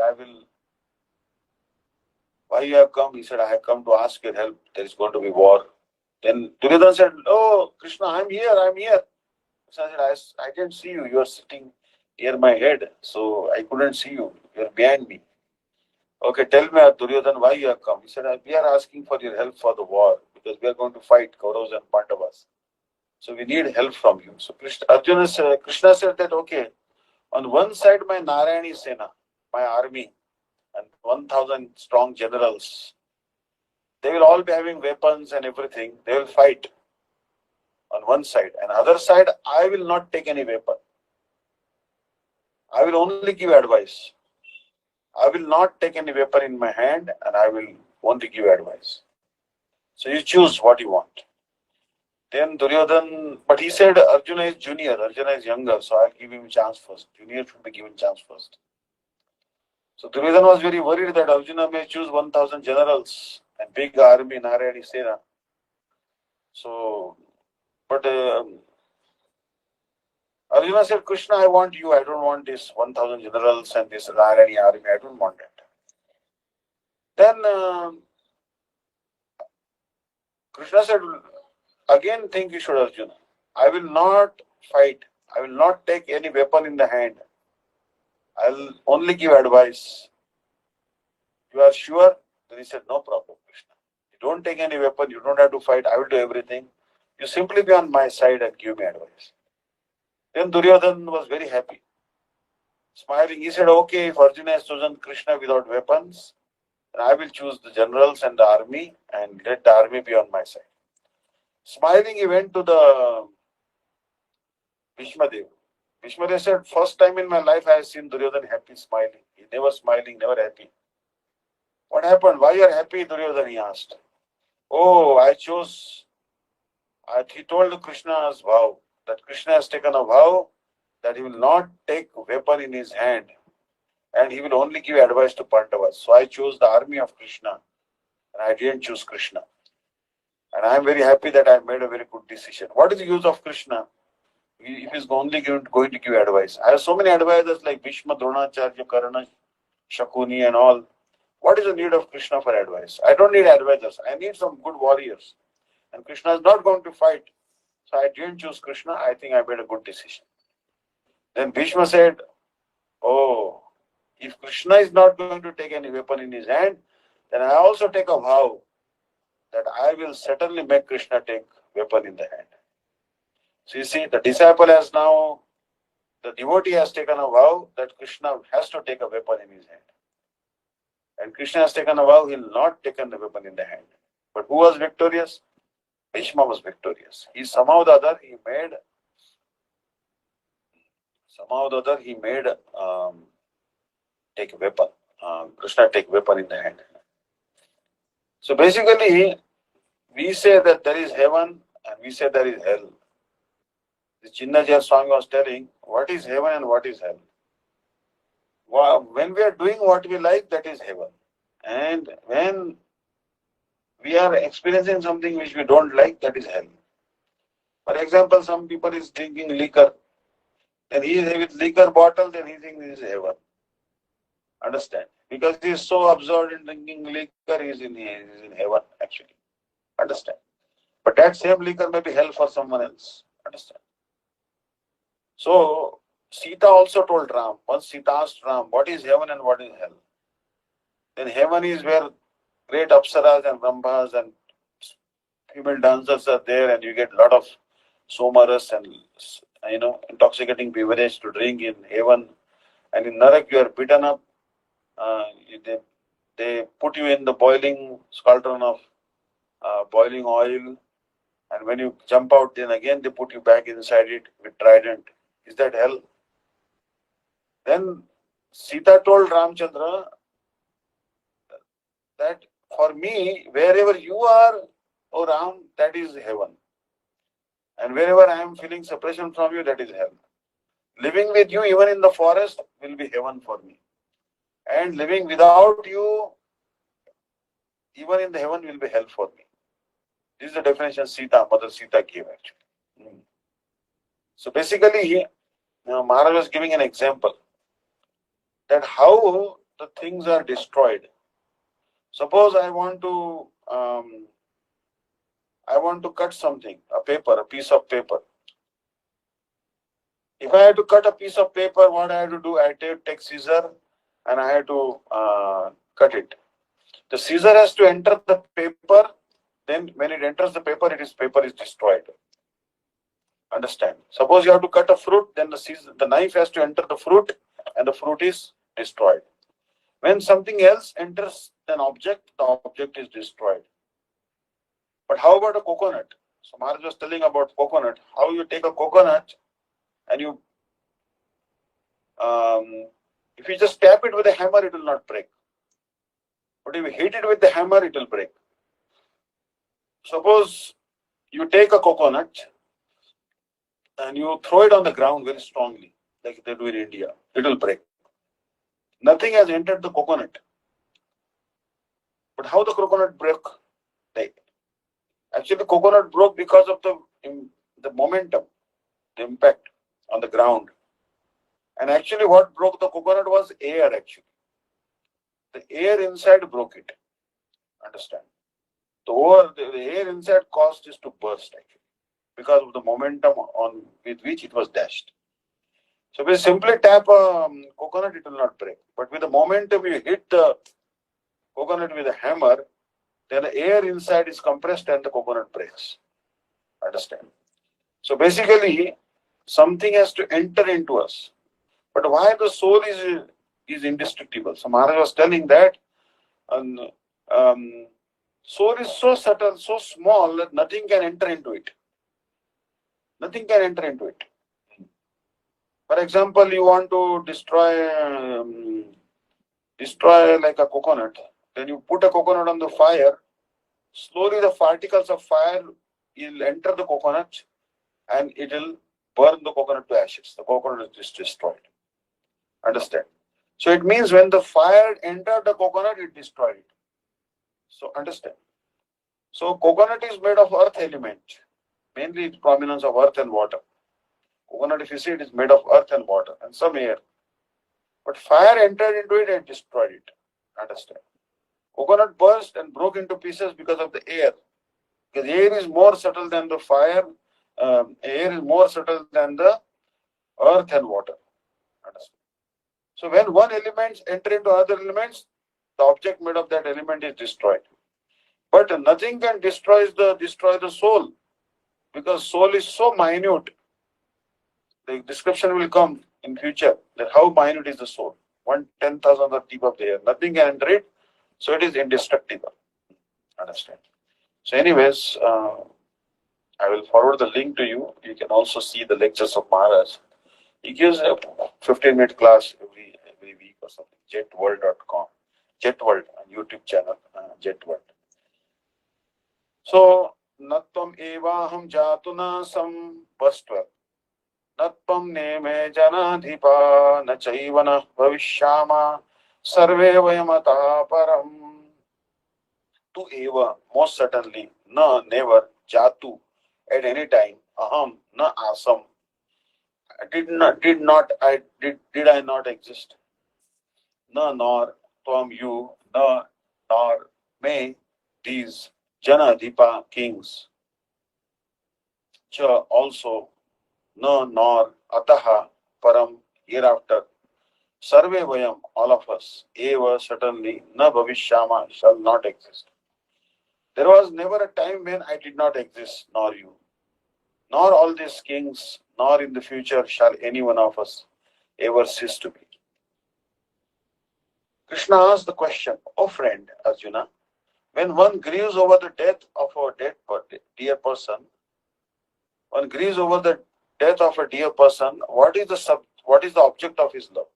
why you have come? He said, I have come to ask your help. There is going to be war. Then Duryodhana said, oh, Krishna, I'm here. Krishna said, I didn't see you. You are sitting near my head. So I couldn't see you. You are behind me. Okay, tell me, Duryodhana, why you have come? He said, we are asking for your help for the war, because we are going to fight Kauravas and Pandavas. So we need help from you. So Krishna said that, okay, on one side my Narayani Sena, my army, and 1,000 strong generals, they will all be having weapons and everything. They will fight on one side. And other side, I will not take any weapon. I will only give advice. I will not take any weapon in my hand, and I will only give advice. So you choose what you want. Then Duryodhana, but he said Arjuna is junior, Arjuna is younger, so I'll give him a chance first. Junior should be given chance first. So Duryodhana was very worried that Arjuna may choose 1,000 generals and big army, Narayani Sena. So, but Arjuna said, Krishna, I want you. I don't want this 1,000 generals and this Narayani army. I don't want that. Then Krishna said, again think you should, Arjuna. I will not fight. I will not take any weapon in the hand. I will only give advice. You are sure? Then he said, no problem, Krishna. You don't take any weapon. You don't have to fight. I will do everything. You simply be on my side and give me advice. Then Duryodhana was very happy. Smiling, he said, okay, if Arjuna has chosen Krishna without weapons, then I will choose the generals and the army and let the army be on my side. Smiling, he went to the Bhishmadev. Bhishmadev said, first time in my life I have seen Duryodhana happy, smiling. He never smiling, never happy. What happened? Why you are happy, Duryodhana? He asked. Oh, he told Krishna's vow, that Krishna has taken a vow that he will not take weapon in his hand and he will only give advice to Pandavas. So I chose the army of Krishna and I didn't choose Krishna. And I am very happy that I made a very good decision. What is the use of Krishna if he is only going to give advice? I have so many advisors like Bhishma, Dronacharya, Karna, Shakuni and all. What is the need of Krishna for advice? I don't need advisors. I need some good warriors. And Krishna is not going to fight. So I didn't choose Krishna. I think I made a good decision. Then Bhishma said, oh, if Krishna is not going to take any weapon in his hand, then I also take a vow that I will certainly make Krishna take weapon in the hand. So you see, the devotee has taken a vow that Krishna has to take a weapon in his hand. And Krishna has taken a vow, he will not take the weapon in the hand. But who was victorious? Bhishma was victorious. Somehow or the other, he made take a weapon. Krishna take weapon in the hand. So basically, we say that there is heaven and we say there is hell. The Chinnajaya Swami was telling, what is heaven and what is hell? When we are doing what we like, that is heaven. And when we are experiencing something which we don't like, that is hell. For example, some people is drinking liquor. Then he is with liquor bottle, then he thinks this is heaven. Understand? Because he is so absorbed in drinking liquor, he is in heaven actually. Understand? But that same liquor may be hell for someone else. Understand? So, Sita also told Ram, once Sita asked Ram, what is heaven and what is hell? Then heaven is where great apsaras and brahmas and female dancers are there and you get a lot of somaras and intoxicating beverage to drink in heaven. and in Narak you are beaten up. They put you in the boiling cauldron of boiling oil, and when you jump out, then again they put you back inside it with trident. Is that hell? Then Sita told Ramchandra that for me, wherever you are, O Ram, that is heaven. And wherever I am feeling separation from you, that is hell. Living with you, even in the forest, will be heaven for me. And living without you, even in the heaven, will be hell for me. This is the definition Mother Sita gave actually. So basically, Maharaj was giving an example that how the things are destroyed. Suppose I want to cut something, a piece of paper. If I had to cut a piece of paper, what I have to do? I take scissor and I have to cut it. The scissor has to enter the paper. Then when it enters the paper, paper is destroyed. Understand? Suppose you have to cut a fruit, then the knife has to enter the fruit, and the fruit is destroyed. When something else enters an object, the object is destroyed. But how about a coconut? So Maharaj was telling about coconut. How you take a coconut and if you just tap it with a hammer, it will not break. But if you hit it with the hammer, it will break. Suppose you take a coconut and you throw it on the ground very strongly, like they do in India, it will break. Nothing has entered the coconut. But how the coconut broke? Actually, the coconut broke because of the momentum, the impact on the ground. And actually, what broke the coconut was air, actually. The air inside broke it. Understand? The air inside caused it to burst, actually, because of the momentum with which it was dashed. So, if you simply tap a coconut, it will not break. But with the momentum you hit the coconut with a hammer, then the air inside is compressed and the coconut breaks. Understand? So, basically, something has to enter into us. But why the soul is indestructible? So Maharaj was telling that soul is so subtle, so small that nothing can enter into it. Nothing can enter into it. For example, you want to destroy like a coconut. Then you put a coconut on the fire. Slowly the particles of fire will enter the coconut and it will burn the coconut to ashes. The coconut is destroyed. Understand? So it means when the fire entered the coconut, it destroyed it. So understand. So coconut is made of earth element, mainly its prominence of earth and water. Coconut, if you see, it is made of earth and water and some air. But fire entered into it and destroyed it. Understand? Coconut burst and broke into pieces because of the air. Because air is more subtle than the fire. Air is more subtle than the earth and water. Understand? So when one element enter into other elements, the object made of that element is destroyed. But nothing can destroy the soul, because soul is so minute. The description will come in future that how minute is the soul. 1/10,000th of the tip of the hair. Nothing can enter it, so it is indestructible. Understand? So, anyways, I will forward the link to you. You can also see the lectures of Maharaj. He gives a 15-minute class every week or something. Jetworld.com. Jetworld, YouTube channel. Jetworld. So, Natvam evaham jatuna sam verse 12. Natvam neme janadhipa na chaivana bhavishyama sarve vayamata param. To eva, most certainly, na, never, jatu, at any time, aham, na asam. Did I not exist? Na, nor, tvam, you, na, nor, me, these, janadhipa, kings. Cha, also, no, nor, ataha, param, hereafter, sarve vayam, all of us, eva, certainly, na bhavishyama, shall not exist. There was never a time when I did not exist, nor you, nor all these kings, nor in the future shall any one of us ever cease to be. Krishna asked the question, "O friend Arjuna, when one grieves over the death of a dear person, one grieves over the death of a dear person, what is the object of his love?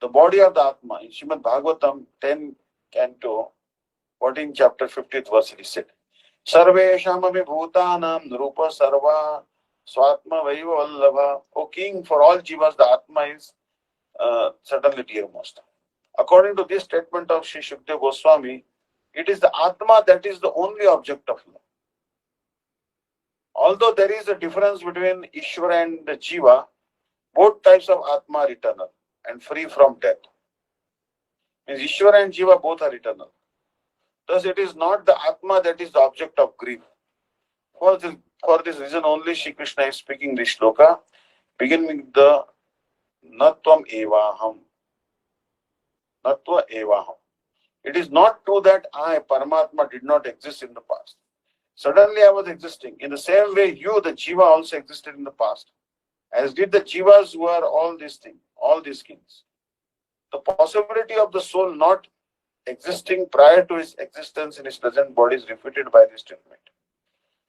The body of the Atma." In Srimad Bhagavatam 10 Canto 14 chapter 50th verse it is said, Sarveshamapi bhutanam rupa sarva swatma vaiva vallabha. O king, for all jivas the Atma is certainly dearmost. According to this statement of Sri Shukdev Goswami, it is the Atma that is the only object of love. Although there is a difference between Ishvara and Jiva, both types of Atma are eternal and free from death. Means Ishvara and Jiva both are eternal. Thus it is not the Atma that is the object of grief. For this reason only Shri Krishna is speaking this shloka, beginning with the Natvam Evaham. Natva Evaham. It is not true that I, Paramatma, did not exist in the past. Suddenly I was existing. In the same way, you, the Jiva, also existed in the past, as did the Jivas who are all these kings. The possibility of the soul not existing prior to its existence in its present body is refuted by this statement.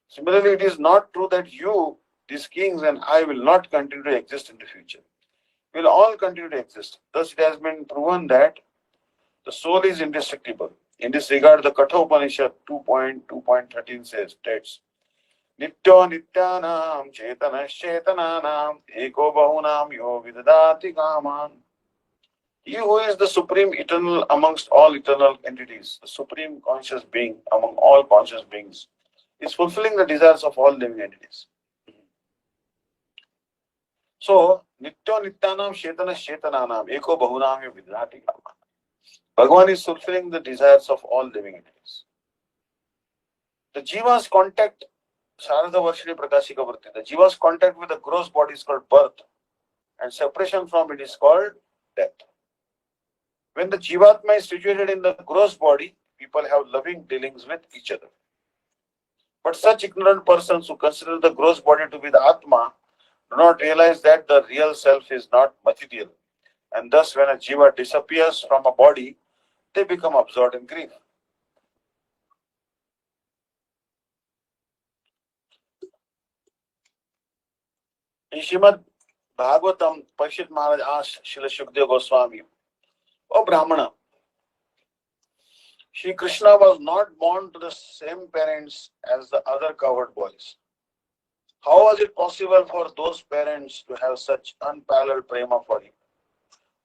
Similarly, it is not true that you, these kings, and I will not continue to exist in the future. We will all continue to exist. Thus, it has been proven that the soul is indestructible. In this regard, the Katha Upanishad 2.2.13 states, Nityo nityanam chetana chetananam eko bahunam yo vidadati kaman. He who is the supreme eternal amongst all eternal entities, the supreme conscious being among all conscious beings, is fulfilling the desires of all living entities. So, Nityo nityanam chetana chetananam eko bahunam yo vidadati kaman. Bhagavan is fulfilling the desires of all living entities. The Jiva's contact, Sharada Varshini Prakashika Varti, the Jiva's contact with the gross body is called birth, and separation from it is called death. When the Jivatma is situated in the gross body, people have loving dealings with each other. But such ignorant persons who consider the gross body to be the Atma do not realize that the real self is not material, and thus when a Jiva disappears from a body, they become absorbed in grief. In Srimad Bhagavatam, Parikshit Maharaj asked Srila Shukdev Goswami, O Brahmana, Shri Krishna was not born to the same parents as the other cowherd boys. How was it possible for those parents to have such unparalleled prema for him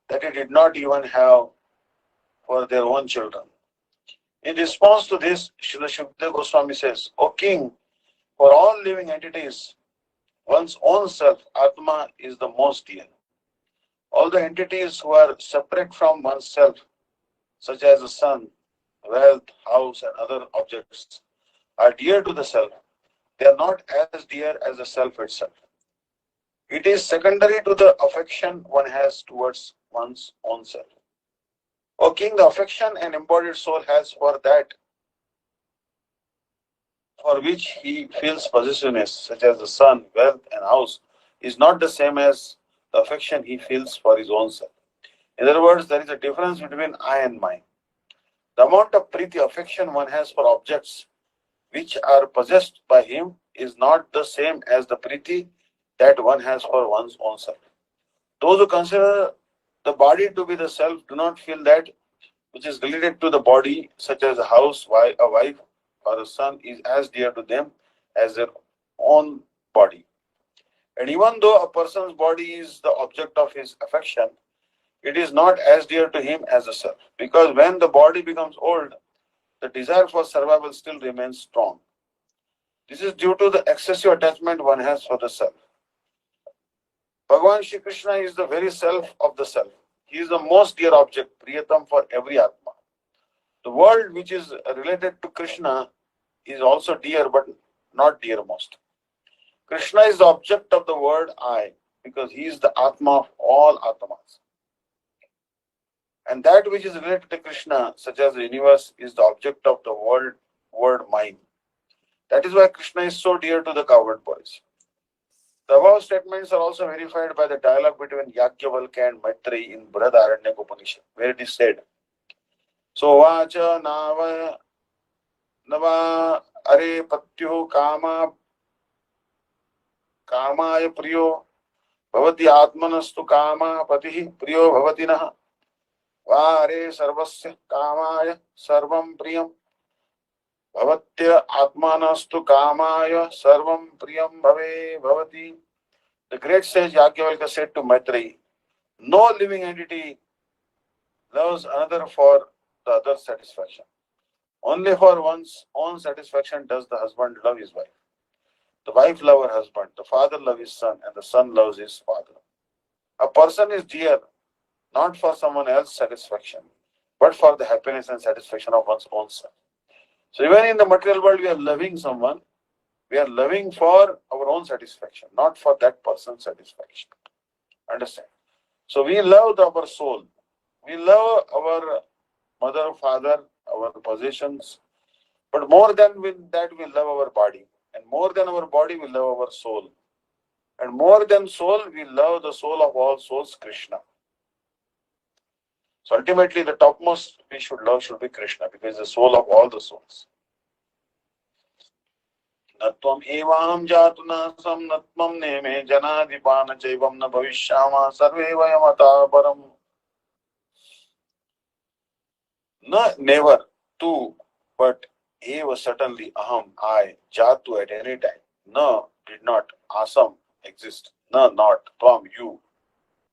that he did not even have for their own children? In response to this, Srila Shukdev Goswami says, O king, for all living entities, one's own self, Atma, is the most dear. All the entities who are separate from oneself, such as the sun, wealth, house, and other objects, are dear to the self. They are not as dear as the self itself. It is secondary to the affection one has towards one's own self. O king, the affection an embodied soul has for that for which he feels possessiveness, such as the sun, wealth, and house, is not the same as the affection he feels for his own self. In other words, there is a difference between I and mine. The amount of priti affection one has for objects which are possessed by him is not the same as the priti that one has for one's own self. Those who consider the body to be the self do not feel that which is related to the body, such as a house, a wife, or a son, is as dear to them as their own body. And even though a person's body is the object of his affection, it is not as dear to him as the self. Because when the body becomes old, the desire for survival still remains strong. This is due to the excessive attachment one has for the self. Bhagavan Shri Krishna is the very self of the self. He is the most dear object, Priyatam, for every Atma. The world which is related to Krishna is also dear, but not dearmost. Krishna is the object of the word I, because he is the Atma of all Atmas. And that which is related to Krishna, such as the universe, is the object of the word mine. That is why Krishna is so dear to the cowherd boys. The above statements are also verified by the dialogue between Yajnavalkya and Maitreyi in Brihadaranyaka Upanishad, where it is said, So vacha nava are patyo kamaya priyo bhavati atmanastu kama patihi priyo bhavati naha vare sarvasya kamaya sarvam priyam bhavatya atmanastu kamaya sarvam priyam bhavati. The great sage Yajnavalkya said to Maitreyi, no living entity loves another for the other's satisfaction. Only for one's own satisfaction does the husband love his wife. The wife loves her husband, the father loves his son, and the son loves his father. A person is dear not for someone else's satisfaction, but for the happiness and satisfaction of one's own self. So even in the material world, we are loving someone, we are loving for our own satisfaction, not for that person's satisfaction. Understand? So we love our soul. We love our mother, father, our possessions, but more than that, we love our body. And more than our body, we love our soul. And more than soul, we love the soul of all souls, Krishna. So ultimately, the topmost we should love should be Krishna because the soul of all the souls. Natvam evam jatunasam natvam neme janadipana chaivam na bhavishyama sarve vayamata param. No, never, two, but eva certainly, aham, I, jatu at any time. No, did not, asam, exist. No, not, tvam, you.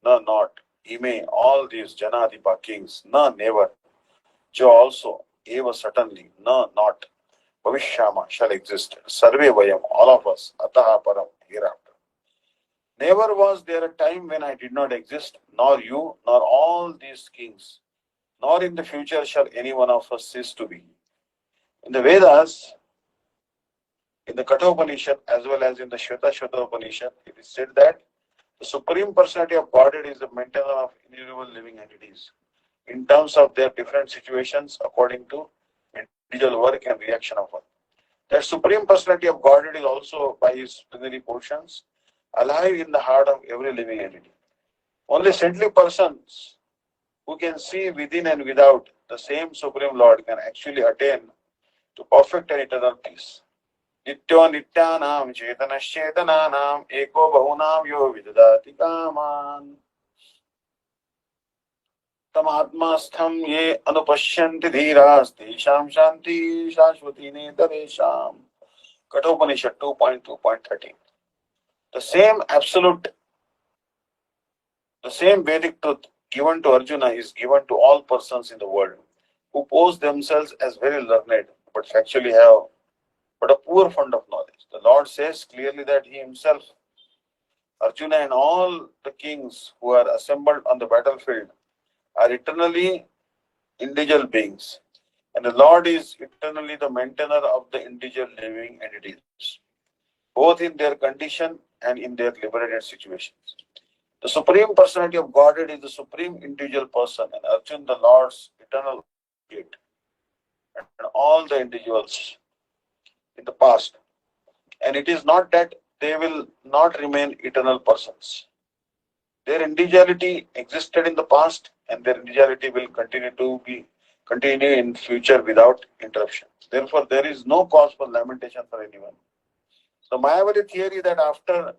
No, not, ime, all these Janadipa kings. No, never. Jo also, eva certainly. No, not, bhavishyama shall exist. Sarve vayam, all of us, ataha param, hereafter. Never was there a time when I did not exist, nor you, nor all these kings, nor in the future shall any one of us cease to be. In the Vedas, in the Katha Upanishad as well as in the Shveta Upanishad, it is said that the Supreme Personality of Godhead is the maintainer of innumerable living entities in terms of their different situations according to individual work and reaction of one. That Supreme Personality of Godhead is also by his plenary portions alive in the heart of every living entity. Only saintly persons who can see within and without the same Supreme Lord can actually attain to perfect and eternal peace. नित्यो नित्यानां चेतनश्चेतनानां एको बहुनां यो विदधाति कामान् तमात्मास्थं ये अनुपश्यन्ति धीरास्तेषां शान्ति शाश्वती नेतरेषां. Kathopanishad 2.2.13. The same absolute, the same Vedic truth given to Arjuna is given to all persons in the world who pose themselves as very learned but actually have but a poor fund of knowledge. The Lord says clearly that He Himself, Arjuna, and all the kings who are assembled on the battlefield are eternally individual beings. And the Lord is eternally the maintainer of the individual living entities, both in their condition and in their liberated situations. The Supreme Personality of Godhead is the supreme individual person, and Arjuna, the Lord's eternal object, and all the individuals in the past. And it is not that they will not remain eternal persons. Their individuality existed in the past, and their individuality will continue in future without interruption. Therefore, there is no cause for lamentation for anyone. The Mayavadi theory that after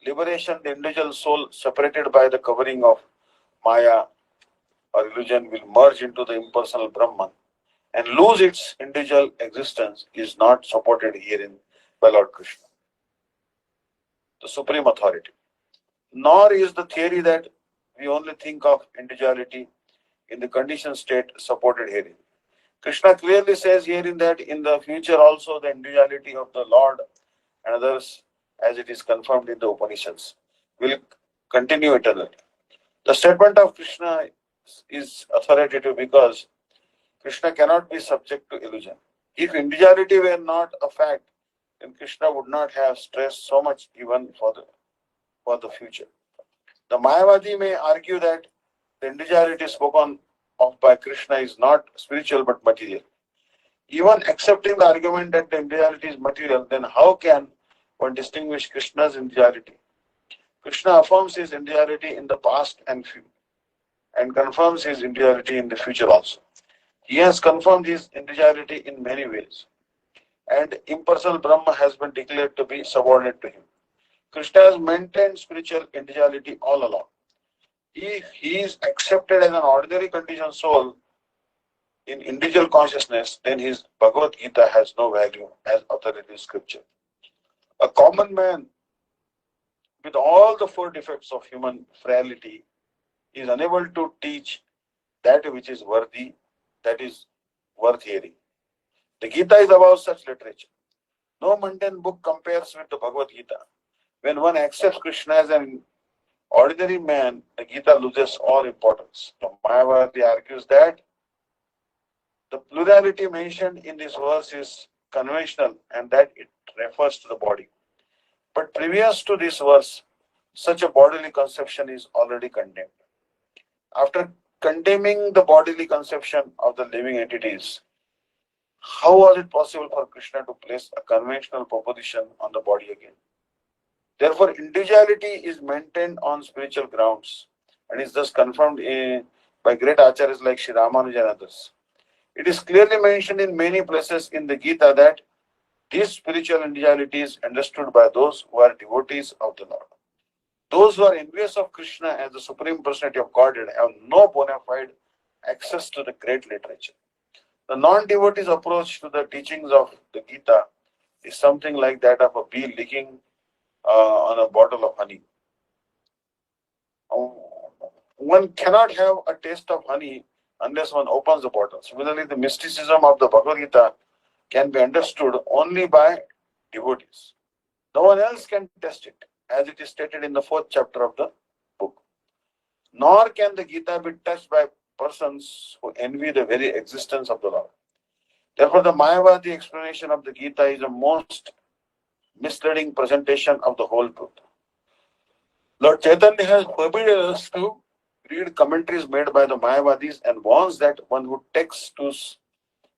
liberation, the individual soul separated by the covering of Maya or illusion will merge into the impersonal Brahman and lose its individual existence is not supported herein by Lord Krishna, the supreme authority. Nor is the theory that we only think of individuality in the conditioned state supported herein. Krishna clearly says herein that in the future also the individuality of the Lord and others, as it is confirmed in the Upanishads, will continue eternally. The statement of Krishna is authoritative because Krishna cannot be subject to illusion. If individuality were not a fact, then Krishna would not have stressed so much even for the future. The Mayavadi may argue that the individuality spoken of by Krishna is not spiritual but material. Even accepting the argument that the individuality is material, then how can one distinguish Krishna's individuality? Krishna affirms his individuality in the past and confirms his individuality in the future also. He has confirmed his individuality in many ways, and impersonal Brahma has been declared to be subordinate to him. Krishna has maintained spiritual individuality all along. If he is accepted as an ordinary conditioned soul in individual consciousness, then his Bhagavad-Gita has no value as authoritative scripture. A common man with all the four defects of human frailty is unable to teach that which is worthy, that is worth hearing. The Gita is about such literature. No mundane book compares with the Bhagavad Gita. When one accepts Krishna as an ordinary man, the Gita loses all importance. The Mayavadi argues that the plurality mentioned in this verse is conventional and that it refers to the body. But previous to this verse, such a bodily conception is already condemned. After condemning the bodily conception of the living entities, how was it possible for Krishna to place a conventional proposition on the body again? Therefore, individuality is maintained on spiritual grounds and is thus confirmed by great acharyas like Sri Ramanuja and others. It is clearly mentioned in many places in the Gita that this spiritual individuality is understood by those who are devotees of the Lord. Those who are envious of Krishna as the Supreme Personality of Godhead have no bona fide access to the great literature. The non-devotee's approach to the teachings of the Gita is something like that of a bee licking on a bottle of honey. One cannot have a taste of honey unless one opens the bottle. Similarly, the mysticism of the Bhagavad Gita can be understood only by devotees. No one else can test it, as it is stated in the 4th chapter of the book. Nor can the Gita be touched by persons who envy the very existence of the Lord. Therefore, the Mayavadi explanation of the Gita is a most misleading presentation of the whole truth. Lord Chaitanya has forbidden us to read commentaries made by the Mayavadis and warns that one who takes to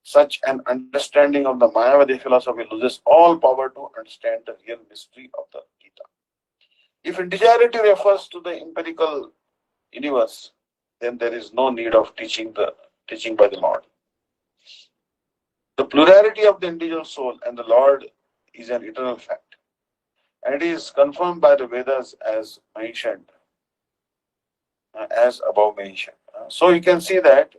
such an understanding of the Mayavadi philosophy loses all power to understand the real mystery of the Gita. If individuality refers to the empirical universe, then there is no need of teaching by the Lord. The plurality of the individual soul and the Lord is an eternal fact, and it is confirmed by the Vedas as mentioned, as above mentioned. So you can see that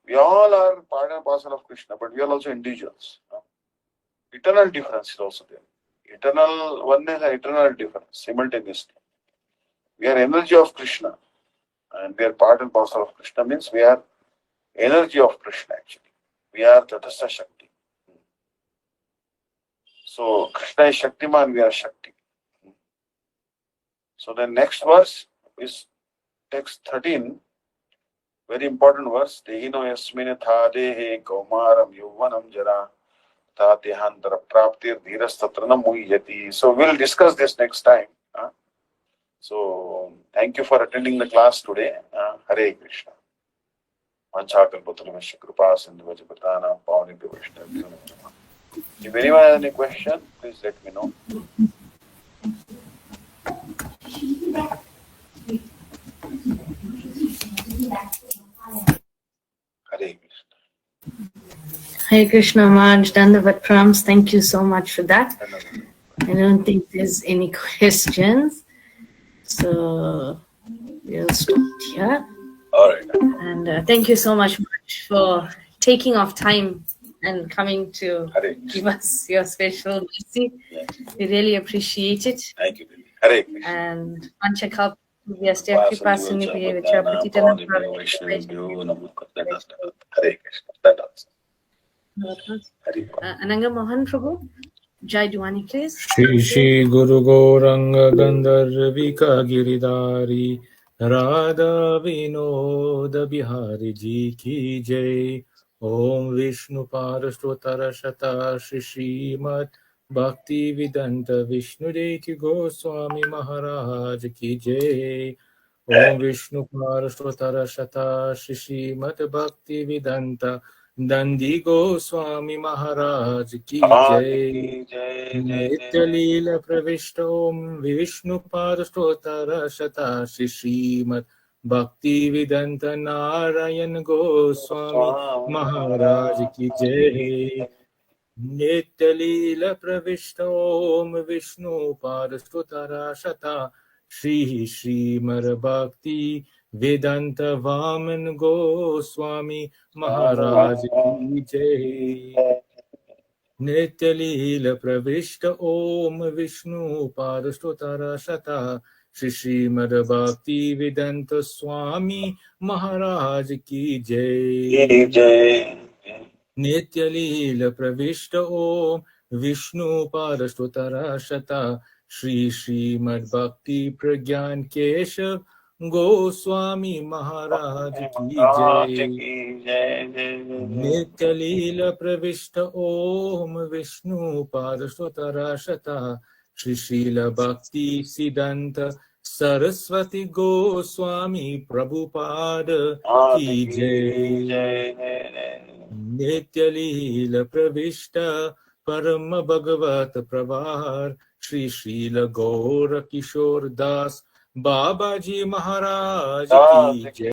we all are part and parcel of Krishna, but we are also individuals. Eternal difference is also there. Eternal oneness and eternal difference simultaneously. We are energy of Krishna, and we are part and parcel of Krishna means we are energy of Krishna actually. We are Tatastha Shakti. So Krishna is Shaktiman, we are Shakti. So the next verse is text 13, very important verse. Tehino yasmine thadehe kaumaram yuvanam jara tatehantara praptir dhirastatranam muhyati. So we'll discuss this next time. So thank you for attending the class today. Hare Krishna. Vanchakalpatarvasya kripa sindhu vajapatana pavanibhyo vaishnavibhyo namo. If anyone has any question, please let me know. Hare Krishna. Hare Krishna Maharaj, Dandavat Prams. Thank you so much for that. I don't think there's any questions. So we'll stop here. All right. And thank you so much for taking off time and coming to give us your special mercy. Yes. We really appreciate it. Thank you. Hare Krishna. And Vanchakal Vyastya Kripa Sindhu Patitana Hare Krishna. That also. Ananga Mohan Prabhu, Jai Diwani, please. Shri Shri Guru Gauranga Gandharvika Giridhari Radha Vinoda Bihari Ji Ki Jai. Om Vishnu Parashtotara Shata Shri Srimad Bhakti-Vidanta Vishnu Daivata Goswami Maharaj Ki Jai. Om Vishnu Parashtotara Shata Shri Srimad Bhakti-Vidanta Dandi Goswami Maharaj Ki Jai. Nitya Leela Pravishta Om Vishnu Parashtotara Shata Shri Srimad Bhakti-Vidanta Narayan Goswami Maharaj ki jai. Nitya Leela Pravishta Om Vishnu Padastutara Shata Shri Srimad Bhakti Vedanta Vaman Goswami Maharaj ki jai. Nitya Leela Pravishta Om Vishnu Padastutara Shata Shri Srimad Bhakti Vedanta Swami Maharaj ki jai. Nitya Leela Pravishta Om Vishnu Padastutara Shata Shri Srimad Bhakti Pragyan Keshav Goswami Maharaj ki jai. Nitya Leela Pravishta Om Vishnu Padastutara Shata Shri Srila Bhakti Siddhanta Saraswati Goswami Prabhupada ki jai. Nitya Leela Pravishta Parama Bhagavat Prabhar Shri Srila Gaura Kishore Das Babaji Maharaj ki jai.